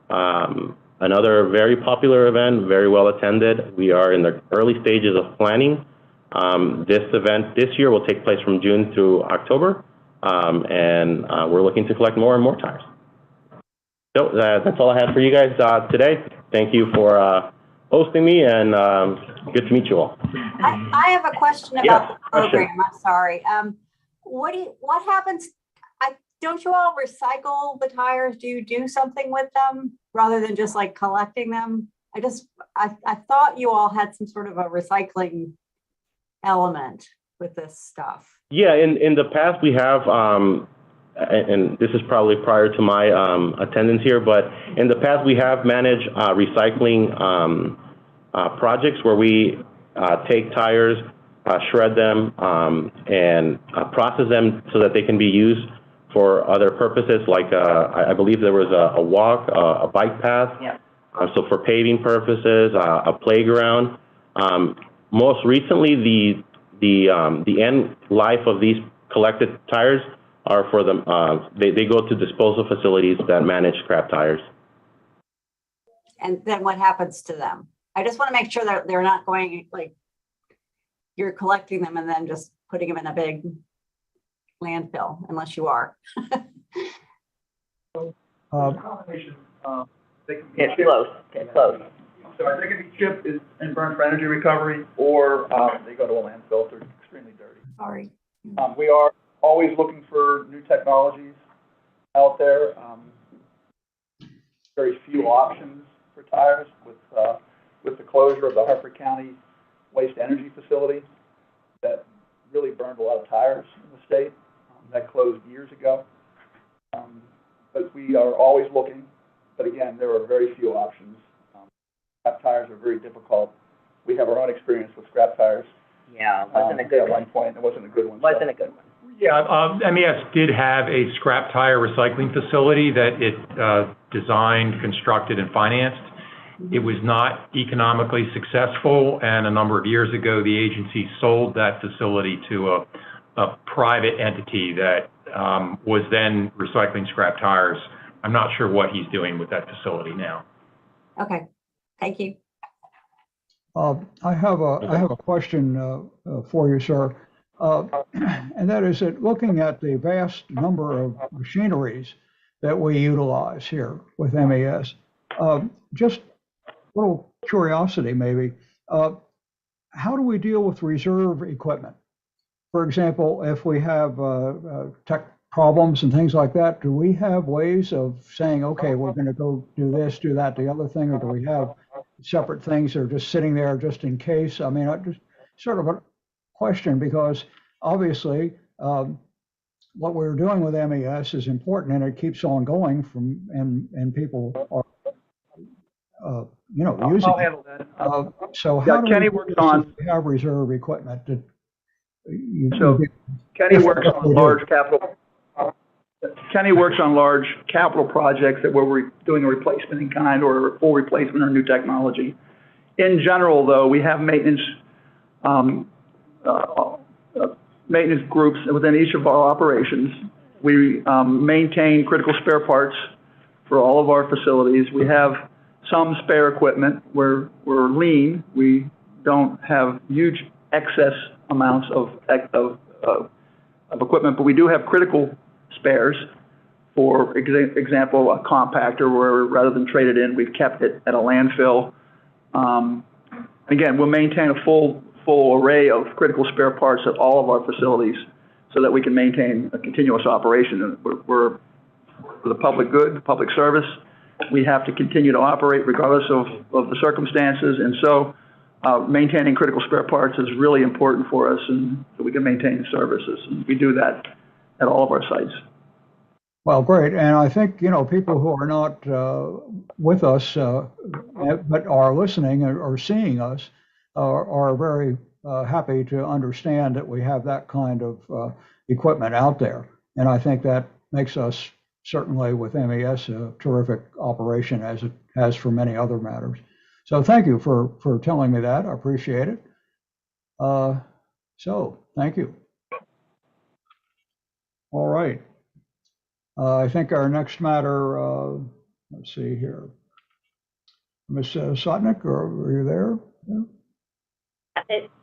Another very popular event, very well attended. We are in the early stages of planning This event this year will take place from June through October, and we're looking to collect more and more tires. So that's all I had for you guys today. Thank you for hosting me, and good to meet you all. I have a question about the program. I'm sorry. What happens? Don't you all recycle the tires? Do you do something with them rather than just like collecting them? I thought you all had some sort of a recycling element with this stuff. Yeah, in the past we have, and this is probably prior to my attendance here, but in the past we have managed recycling projects where we take tires, shred them, and process them so that they can be used for other purposes, like I believe there was a walk, a bike path. Yeah. So for paving purposes, a playground. Most recently, the end life of these collected tires are for them. They go to disposal facilities that manage scrap tires. And then what happens to them? I just want to make sure that they're not going, like, you're collecting them and then just putting them in a big landfill, unless you are. Combination, they can be Get chipped. close, get close. Sorry, they can be chipped and burned for energy recovery, or they go to a landfill if they're extremely dirty. Sorry. We are always looking for new technologies out there. Very few options for tires with the closure of the Hartford County Waste Energy Facility that really burned a lot of tires in the state. That closed years ago. But we are always looking. But again, there are very few options. Scrap tires are very difficult. We have our own experience with scrap tires. Yeah, wasn't a good at one. one point. It wasn't a good one. Wasn't a good one. Yeah, MES did have a scrap tire recycling facility that it designed, constructed, and financed. It was not economically successful, and a number of years ago, the agency sold that facility to a private entity that was then recycling scrap tires. I'm not sure what he's doing with that facility now. Okay, thank you. I have a question for you, sir. And that is that looking at the vast number of machineries that we utilize here with MES, just a little curiosity maybe, how do we deal with reserve equipment? For example, if we have tech problems and things like that, do we have ways of saying, okay, we're going to go do this, do that, the other thing, or do we have separate things that are just sitting there just in case? I mean, just sort of a question, because obviously what we're doing with MES is important and it keeps on going and people are using I'll handle that. so how do Kenny we works on have reserve equipment that Kenny works on large capital. Kenny works on large capital projects that where we're doing a replacement in kind or a full replacement or new technology. In general, though, we have maintenance groups within each of our operations. We maintain critical spare parts for all of our facilities. We have some spare equipment where we're lean. We don't have huge excess amounts of equipment, but we do have critical spares. For example, a compactor where rather than trade it in, we've kept it at a landfill. Again, we'll maintain a full array of critical spare parts at all of our facilities so that we can maintain a continuous operation. We're for the public good, the public service. We have to continue to operate regardless of the circumstances. And so maintaining critical spare parts is really important for us and so we can maintain services. And we do that at all of our sites. Well, great. And I think, people who are not with us but are listening or seeing us are very happy to understand that we have that kind of equipment out there. And I think that makes us, certainly with MES, a terrific operation as it has for many other matters. So thank you for telling me that. I appreciate it. So thank you. All right. I think our next matter, let's see here. Ms. Sotnick, are you there?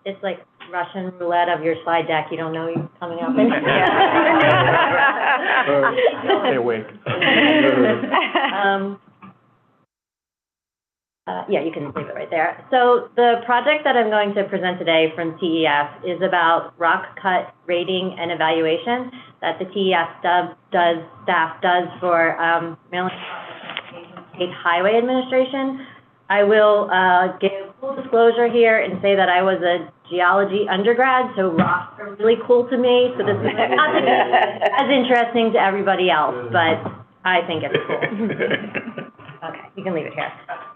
It's like Russian roulette of your slide deck. You don't know you're coming up. Stay awake. Yeah, you can leave it right there. So the project that I'm going to present today from TES is about rock cut rating and evaluation that the TES staff does for Maryland State Highway Administration. I will give full disclosure here and say that I was a geology undergrad, so rocks are really cool to me. So this is not as interesting to everybody else, but I think it's cool. Okay, you can leave it here.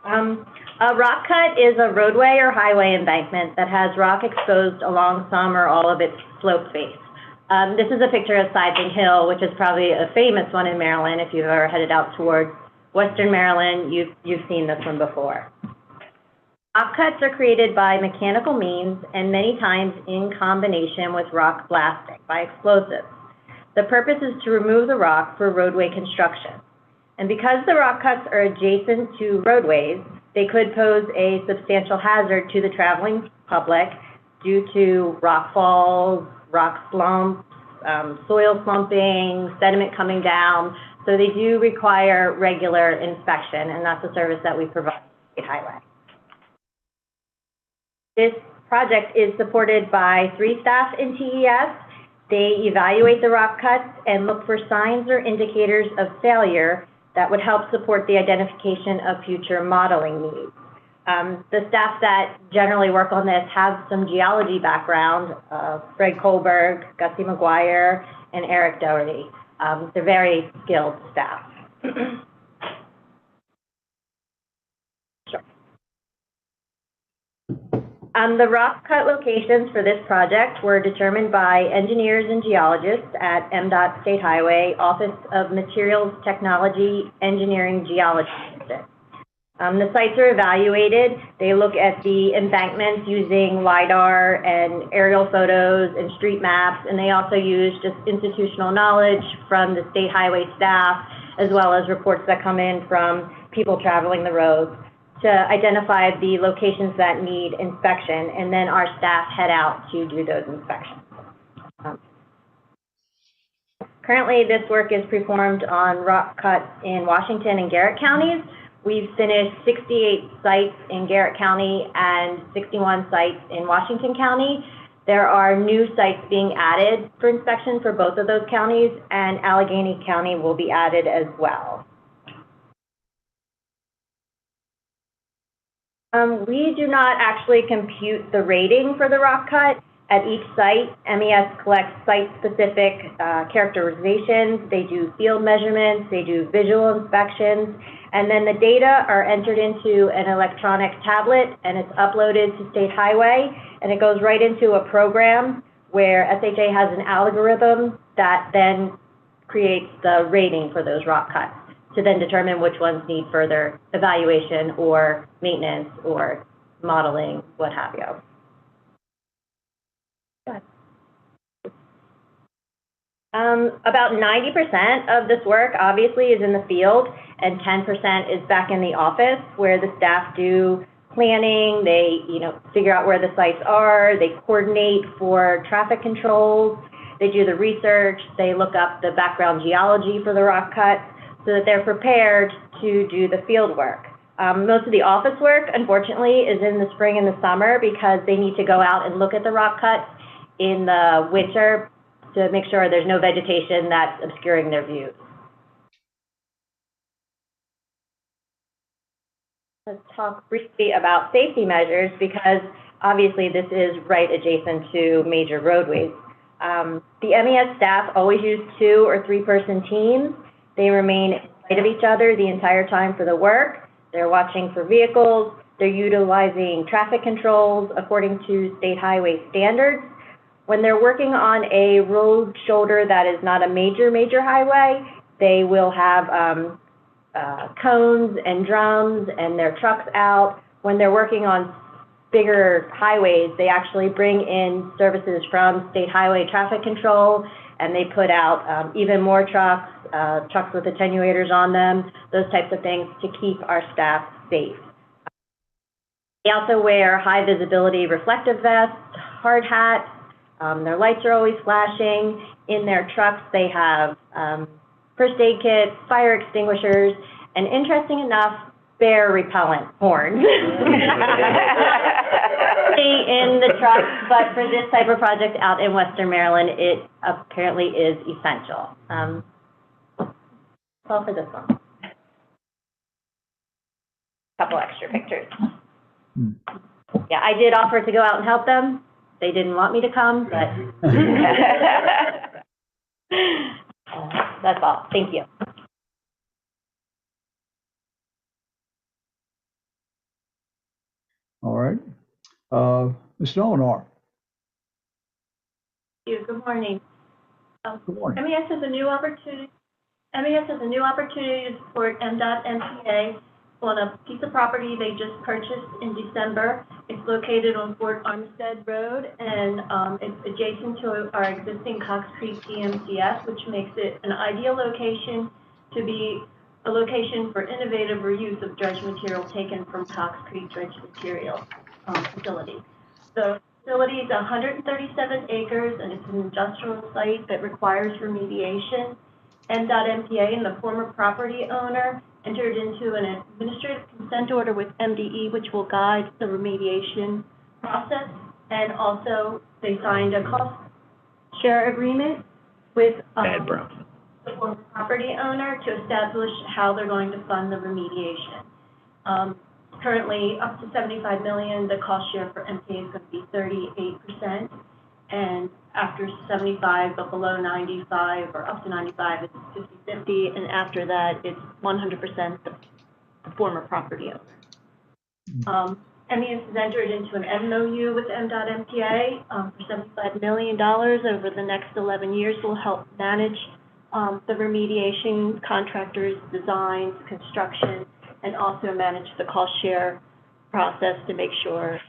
A rock cut is a roadway or highway embankment that has rock exposed along some or all of its slope face. This is a picture of Sidling Hill, which is probably a famous one in Maryland. If you've ever headed out towards Western Maryland, you've seen this one before. Rock cuts are created by mechanical means and many times in combination with rock blasting by explosives. The purpose is to remove the rock for roadway construction. And because the rock cuts are adjacent to roadways, they could pose a substantial hazard to the traveling public due to rock falls, rock slumps, soil slumping, sediment coming down. So they do require regular inspection, and that's a service that we provide on the State Highway. This project is supported by 3 staff in TES. They evaluate the rock cuts and look for signs or indicators of failure that would help support the identification of future modeling needs. The staff that generally work on this have some geology background, Fred Kohlberg, Gussie McGuire, and Eric Doherty. They're very skilled staff. Sure. The rock cut locations for this project were determined by engineers and geologists at MDOT State Highway Office of Materials Technology Engineering Geology. The sites are evaluated. They look at the embankments using LiDAR and aerial photos and street maps, and they also use just institutional knowledge from the state highway staff, as well as reports that come in from people traveling the roads to identify the locations that need inspection, and then our staff head out to do those inspections. Currently, this work is performed on rock cuts in Washington and Garrett counties. We've finished 68 sites in Garrett County and 61 sites in Washington County. There are new sites being added for inspection for both of those counties, and Allegheny County will be added as well. We do not actually compute the rating for the rock cut. At each site, MES collects site-specific characterizations. They do field measurements, they do visual inspections, and then the data are entered into an electronic tablet, and it's uploaded to State Highway, and it goes right into a program where SHA has an algorithm that then creates the rating for those rock cuts to then determine which ones need further evaluation or maintenance or modeling, what have you. About 90% of this work obviously is in the field, and 10% is back in the office where the staff do planning. They, figure out where the sites are. They coordinate for traffic controls. They do the research. They look up the background geology for the rock cuts so that they're prepared to do the field work. Most of the office work, unfortunately, is in the spring and the summer because they need to go out and look at the rock cuts in the winter to make sure there's no vegetation that's obscuring their views. Let's talk briefly about safety measures because obviously this is right adjacent to major roadways. The MES staff always use 2 or 3 person teams. They remain in sight of each other the entire time for the work. They're watching for vehicles. They're utilizing traffic controls according to state highway standards. When they're working on a road shoulder that is not a major highway, they will have cones and drums and their trucks out. When they're working on bigger highways, they actually bring in services from state highway traffic control, and they put out even more trucks, trucks with attenuators on them, those types of things to keep our staff safe. They also wear high visibility reflective vests, hard hats. Their lights are always flashing. In their trucks, they have first aid kits, fire extinguishers, and interesting enough, bear repellent horns. In the truck, but for this type of project out in Western Maryland, it apparently is essential. That's all for this one. Couple extra pictures. Yeah, I did offer to go out and help them. They didn't want me to come, but that's all. Thank you. All right. Ms. Eleanor. Thank you. Good morning. Good morning. MES has a new opportunity to support MDOT MPA on a piece of property they just purchased in December. It's located on Fort Armistead Road, and it's adjacent to our existing Cox Creek DMCS, which makes it an ideal location to be a location for innovative reuse of dredge material taken from Cox Creek dredge material facility. The facility is 137 acres, and it's an industrial site that requires remediation. MDOT MPA and the former property owner entered into an administrative consent order with MDE, which will guide the remediation process. And also, they signed a cost share agreement with the former property owner to establish how they're going to fund the remediation. Currently, up to $75 million, the cost share for MPA is going to be 38%. And after 75, but below 95 or up to 95, it's 50-50. And after that, it's 100% the former property owner. MES has entered into an MOU with MDOT MPA for $75 million over the next 11 years. Will help manage the remediation, contractors, designs, construction, and also manage the cost share process to make sure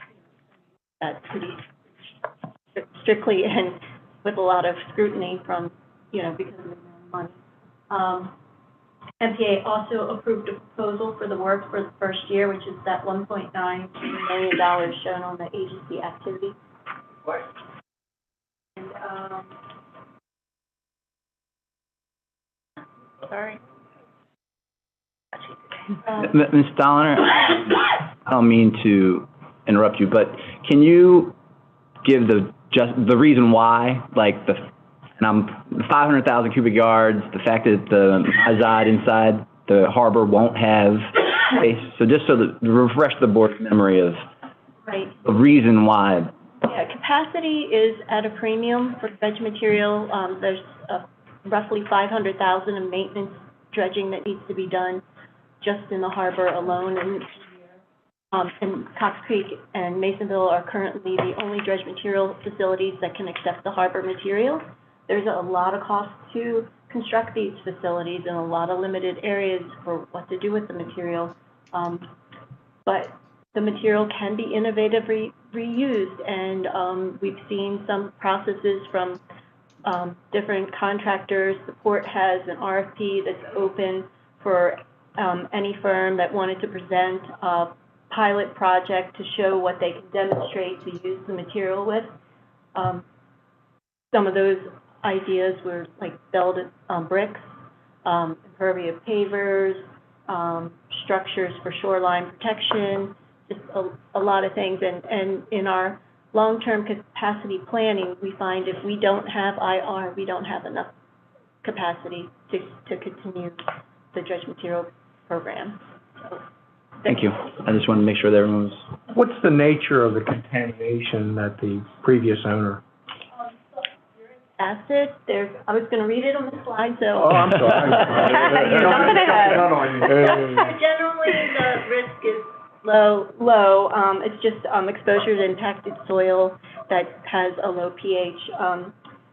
that pretty strictly and with a lot of scrutiny from, because of the money. MPA also approved a proposal for the work for the first year, which is that $1.9 million shown on the agency activity report. And, sorry. Ms. Dollar, I don't mean to interrupt you, but can you give the reason why, like the 500,000 cubic yards, the fact that the Azad inside the harbor won't have space, so just so to refresh the board's memory of the reason why. Yeah, capacity is at a premium for dredge material. There's roughly 500,000 of maintenance dredging that needs to be done just in the harbor alone. And Cox Creek and Masonville are currently the only dredge material facilities that can accept the harbor material. There's a lot of cost to construct these facilities and a lot of limited areas for what to do with the material. But the material can be innovatively reused, and we've seen some processes from different contractors. The port has an RFP that's open for any firm that wanted to present a pilot project to show what they can demonstrate to use the material with. Some of those ideas were like belted bricks, impervious pavers, structures for shoreline protection, just a lot of things. And in our long-term capacity planning, we find if we don't have IR, we don't have enough capacity to continue the dredge material program. So, Thank you. I just wanted to make sure that everyone was. What's the nature of the contamination that the previous owner? Acid, I was going to read it on the slide, so. Oh, I'm sorry. You're jumping ahead. Generally, the risk is low. It's just exposure to impacted soil that has a low pH.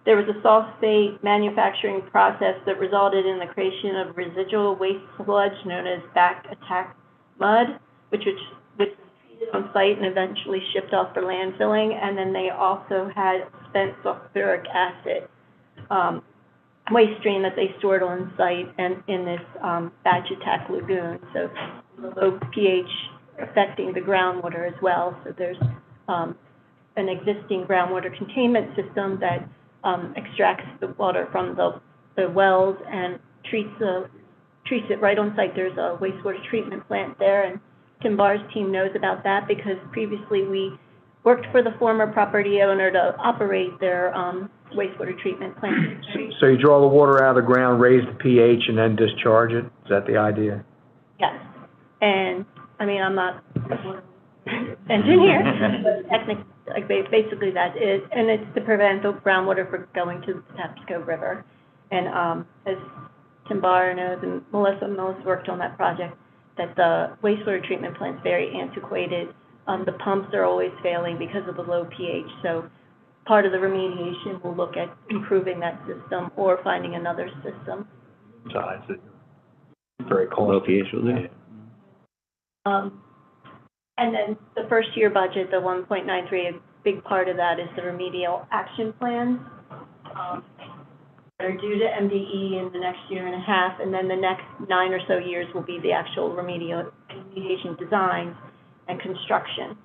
There was a sulfate manufacturing process that resulted in the creation of residual waste sludge known as back attack mud, which was treated on site and eventually shipped off for landfilling. And then they also had spent sulfuric acid waste stream that they stored on site and in this batch attack lagoon. So low pH affecting the groundwater as well. So there's an existing groundwater containment system that extracts the water from the wells and treats it right on site. There's a wastewater treatment plant there, and Tim Barr's team knows about that because previously we worked for the former property owner to operate their wastewater treatment plant. So you draw the water out of the ground, raise the pH, and then discharge it? Is that the idea? Yes. And, I mean, I'm not an engineer, but technically, like, basically that is, and it's to prevent the groundwater from going to the Tapsco River. And as Tim Barr knows, and Melissa Mills worked on that project, that the wastewater treatment plant's very antiquated. The pumps are always failing because of the low pH. So part of the remediation will look at improving that system or finding another system. Besides, very close. Low pH will do. And then the first year budget, the 1.93, a big part of that is the remedial action plans that are due to MDE in the next year and a half, and then the next 9 or so years will be the actual remediation design and construction.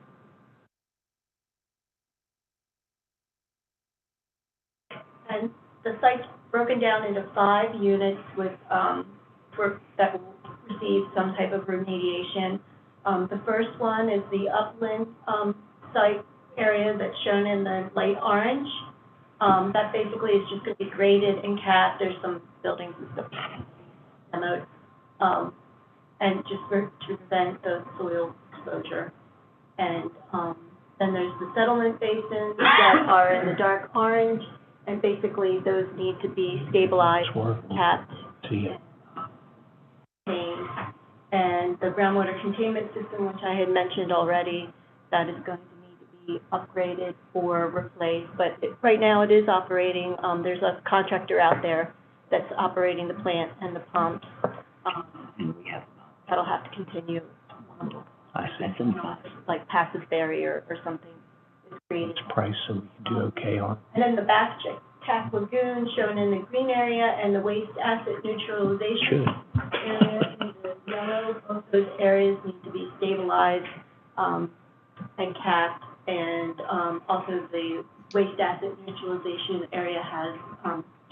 And the site's broken down into 5 units with that will receive some type of remediation. The first one is the upland site area that's shown in the light orange. That basically is just going to be graded and capped. There's some buildings and stuff demoed, and just to prevent the soil exposure. And then there's the settlement basins that are in the dark orange, and basically those need to be stabilized, capped, and the groundwater containment system, which I had mentioned already, that is going to need to be upgraded or replaced. But right now it is operating. There's a contractor out there that's operating the plant and the pumps. And that'll have to continue. Like passive barrier or something is created. Price, so we can do okay on. And then the Bass-Tack Lagoon shown in the green area and the waste asset neutralization area in the yellow. Both those areas need to be stabilized and capped. And also the waste asset neutralization area has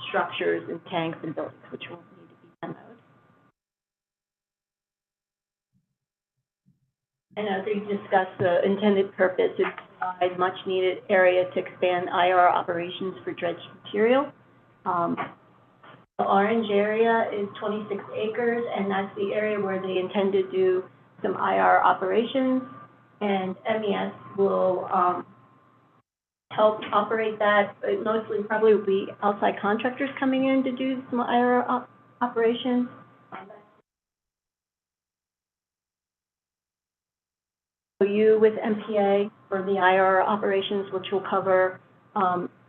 structures and tanks and buildings which will need to be demoed. And as we discussed, the intended purpose is to provide much-needed area to expand IR operations for dredged material. The orange area is 26 acres, and that's the area where they intend to do some IR operations. And MES will help operate that. It mostly probably will be outside contractors coming in to do some IR operations. You with MPA for the IR operations, which will cover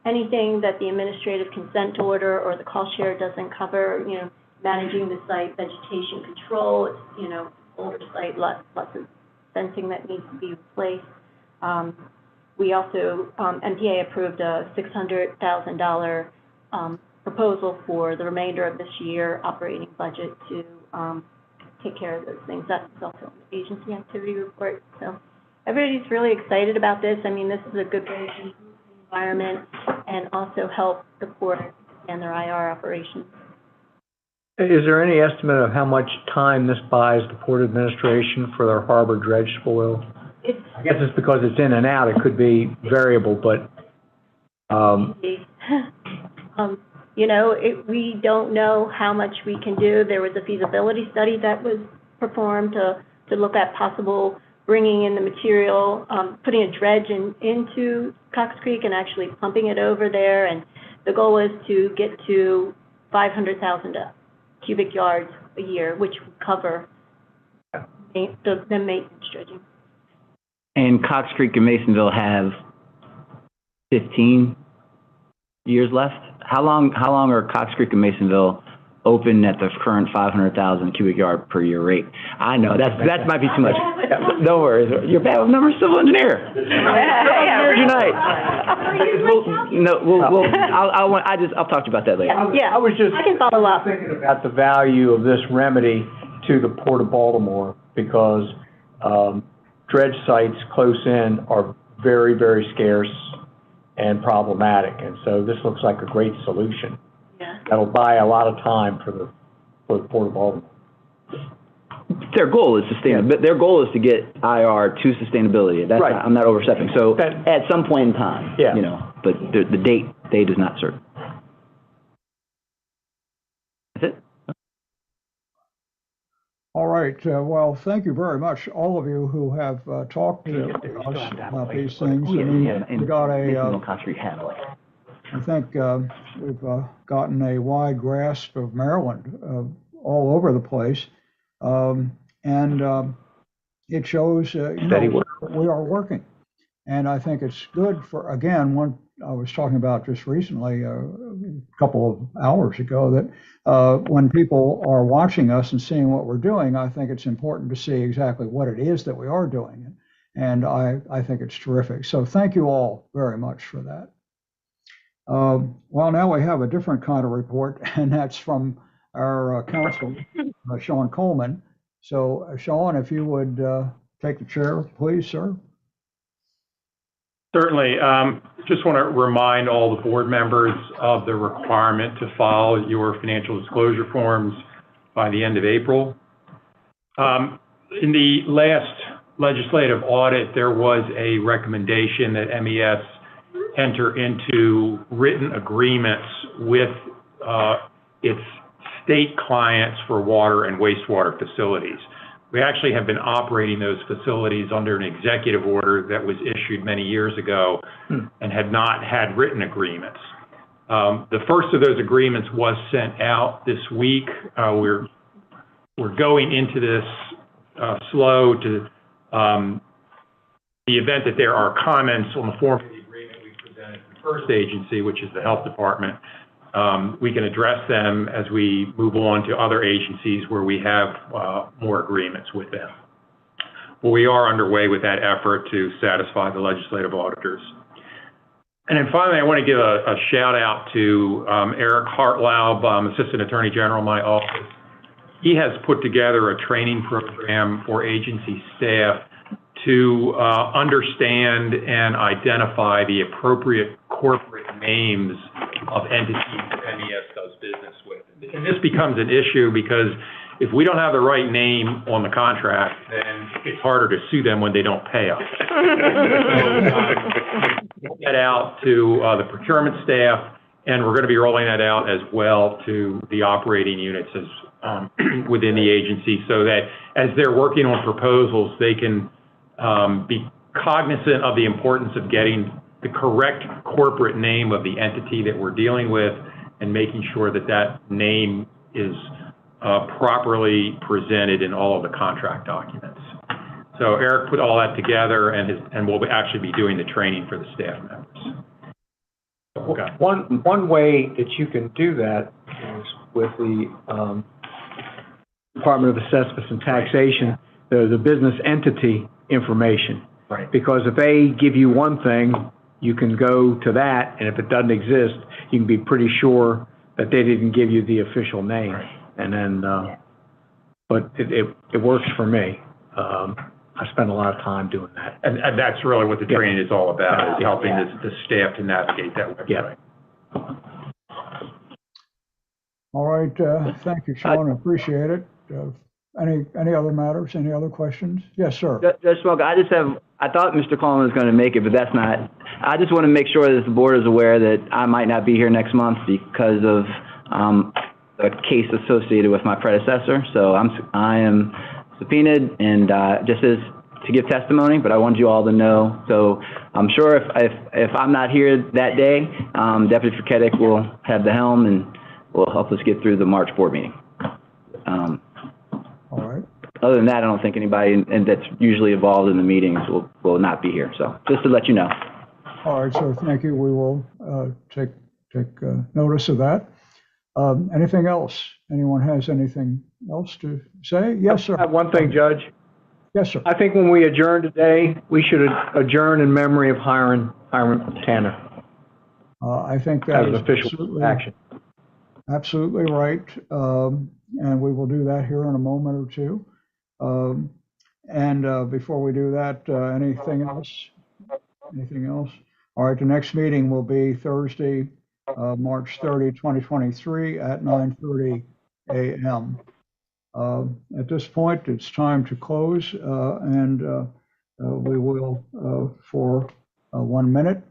anything that the administrative consent order or the cost share doesn't cover, you know, managing the site, vegetation control, it's, you know, older site, lots of fencing that needs to be replaced. We also, MPA approved a $600,000 proposal for the remainder of this year operating budget to take care of those things. That's also in the agency activity report. So everybody's really excited about this. I mean, this is a good way to improve the environment and also help the port and their IR operations. Is there any estimate of how much time this buys the Port Administration for their harbor dredge spoil? I guess it's because it's in and out. It could be variable, but you know, we don't know how much we can do. There was a feasibility study that was performed to look at possible bringing in the material, putting a dredge into Cox Creek and actually pumping it over there. And the goal is to get to 500,000 cubic yards a year, which would cover the maintenance dredging. And Cox Creek and Masonville have 15 years left. How long are Cox Creek and Masonville open at the current 500,000 cubic yard per year rate? I know that might be too much. No worries. You're bad with numbers, civil engineer. Tonight. I'll talk to you about that later. Yeah, I was just I can follow up. thinking about the value of this remedy to the Port of Baltimore because dredge sites close in are very, very scarce and problematic. And so this looks like a great solution. Yeah. That'll buy a lot of time for the Port of Baltimore. Their goal is their goal is to get IR to sustainability. That's Right. I'm not overstepping. So at some point in time, Yeah. But the date is not certain. That's it. All right, well, thank you very much, all of you who have talked to us about these things. I mean, we got I think we've gotten a wide grasp of Maryland all over the place. It shows, we are working. And I think it's good for, again, one I was talking about just recently, a couple of hours ago, that when people are watching us and seeing what we're doing, I think it's important to see exactly what it is that we are doing. And I think it's terrific. So thank you all very much for that. Well, now we have a different kind of report, and that's from our counsel, Sean Coleman. So, Sean, if you would take the chair, please, sir. Certainly. Just want to remind all the board members of the requirement to file your financial disclosure forms by the end of April. In the last legislative audit, there was a recommendation that MES enter into written agreements with its state clients for water and wastewater facilities. We actually have been operating those facilities under an executive order that was issued many years ago and had not had written agreements. The first of those agreements was sent out this week. We're going into this slow to the event that there are comments on the form of the agreement we presented to the first agency, which is the health department. We can address them as we move on to other agencies where we have more agreements with them. Well, we are underway with that effort to satisfy the legislative auditors. And then finally, I want to give a shout out to Eric Hartlaub, Assistant Attorney General in my office. He has put together a training program for agency staff to understand and identify the appropriate corporate names of entities that MES does business with. And this becomes an issue because if we don't have the right name on the contract, then it's harder to sue them when they don't pay us. So, get out to the procurement staff, and we're going to be rolling that out as well to the operating units as within the agency, so that as they're working on proposals, they can be cognizant of the importance of getting the correct corporate name of the entity that we're dealing with and making sure that that name is properly presented in all of the contract documents. So Eric put all that together and will actually be doing the training for the staff members. Okay. One way that you can do that is with the Department of Assessments and Taxation, the business entity information. Right. Because if they give you one thing, you can go to that, and if it doesn't exist, you can be pretty sure that they didn't give you the official name. Right. And then, but it works for me. I spend a lot of time doing that. And that's really what the training is all about, is helping the staff to navigate that website. Yeah. All right, thank you, Sean, I appreciate it. Any other matters, any other questions? Yes, sir. Judge Smoker, I thought Mr. Coleman was going to make it, but that's not. I just want to make sure that the board is aware that I might not be here next month because of a case associated with my predecessor. So I am subpoenaed and just as to give testimony, but I wanted you all to know. So I'm sure if I'm not here that day, Deputy Furketic will have the helm and will help us get through the March board meeting. All right. Other than that, I don't think anybody that's usually involved in the meetings will not be here. So just to let you know. All right, so thank you. We will take notice of that. Anything else? Anyone has anything else to say? Yes, sir. I have one thing, Judge. Yes, sir. I think when we adjourn today, we should adjourn in memory of Hiram Tanner. I think that is an official action. Absolutely right. And we will do that here in a moment or two. And before we do that, anything else? Anything else? All right, the next meeting will be Thursday, March 30, 2023 at 9:30 a.m. At this point, it's time to close, and we will, for 1 minute,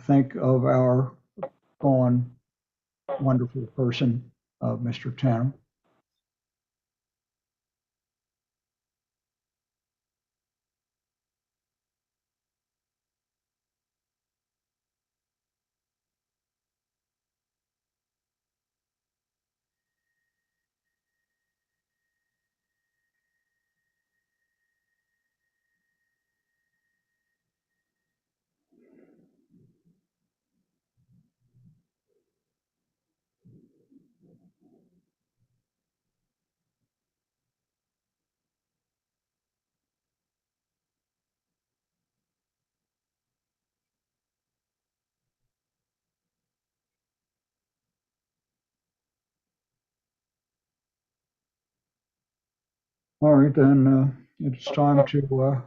think of our gone wonderful person, Mr. Tanner. All right, then it's time to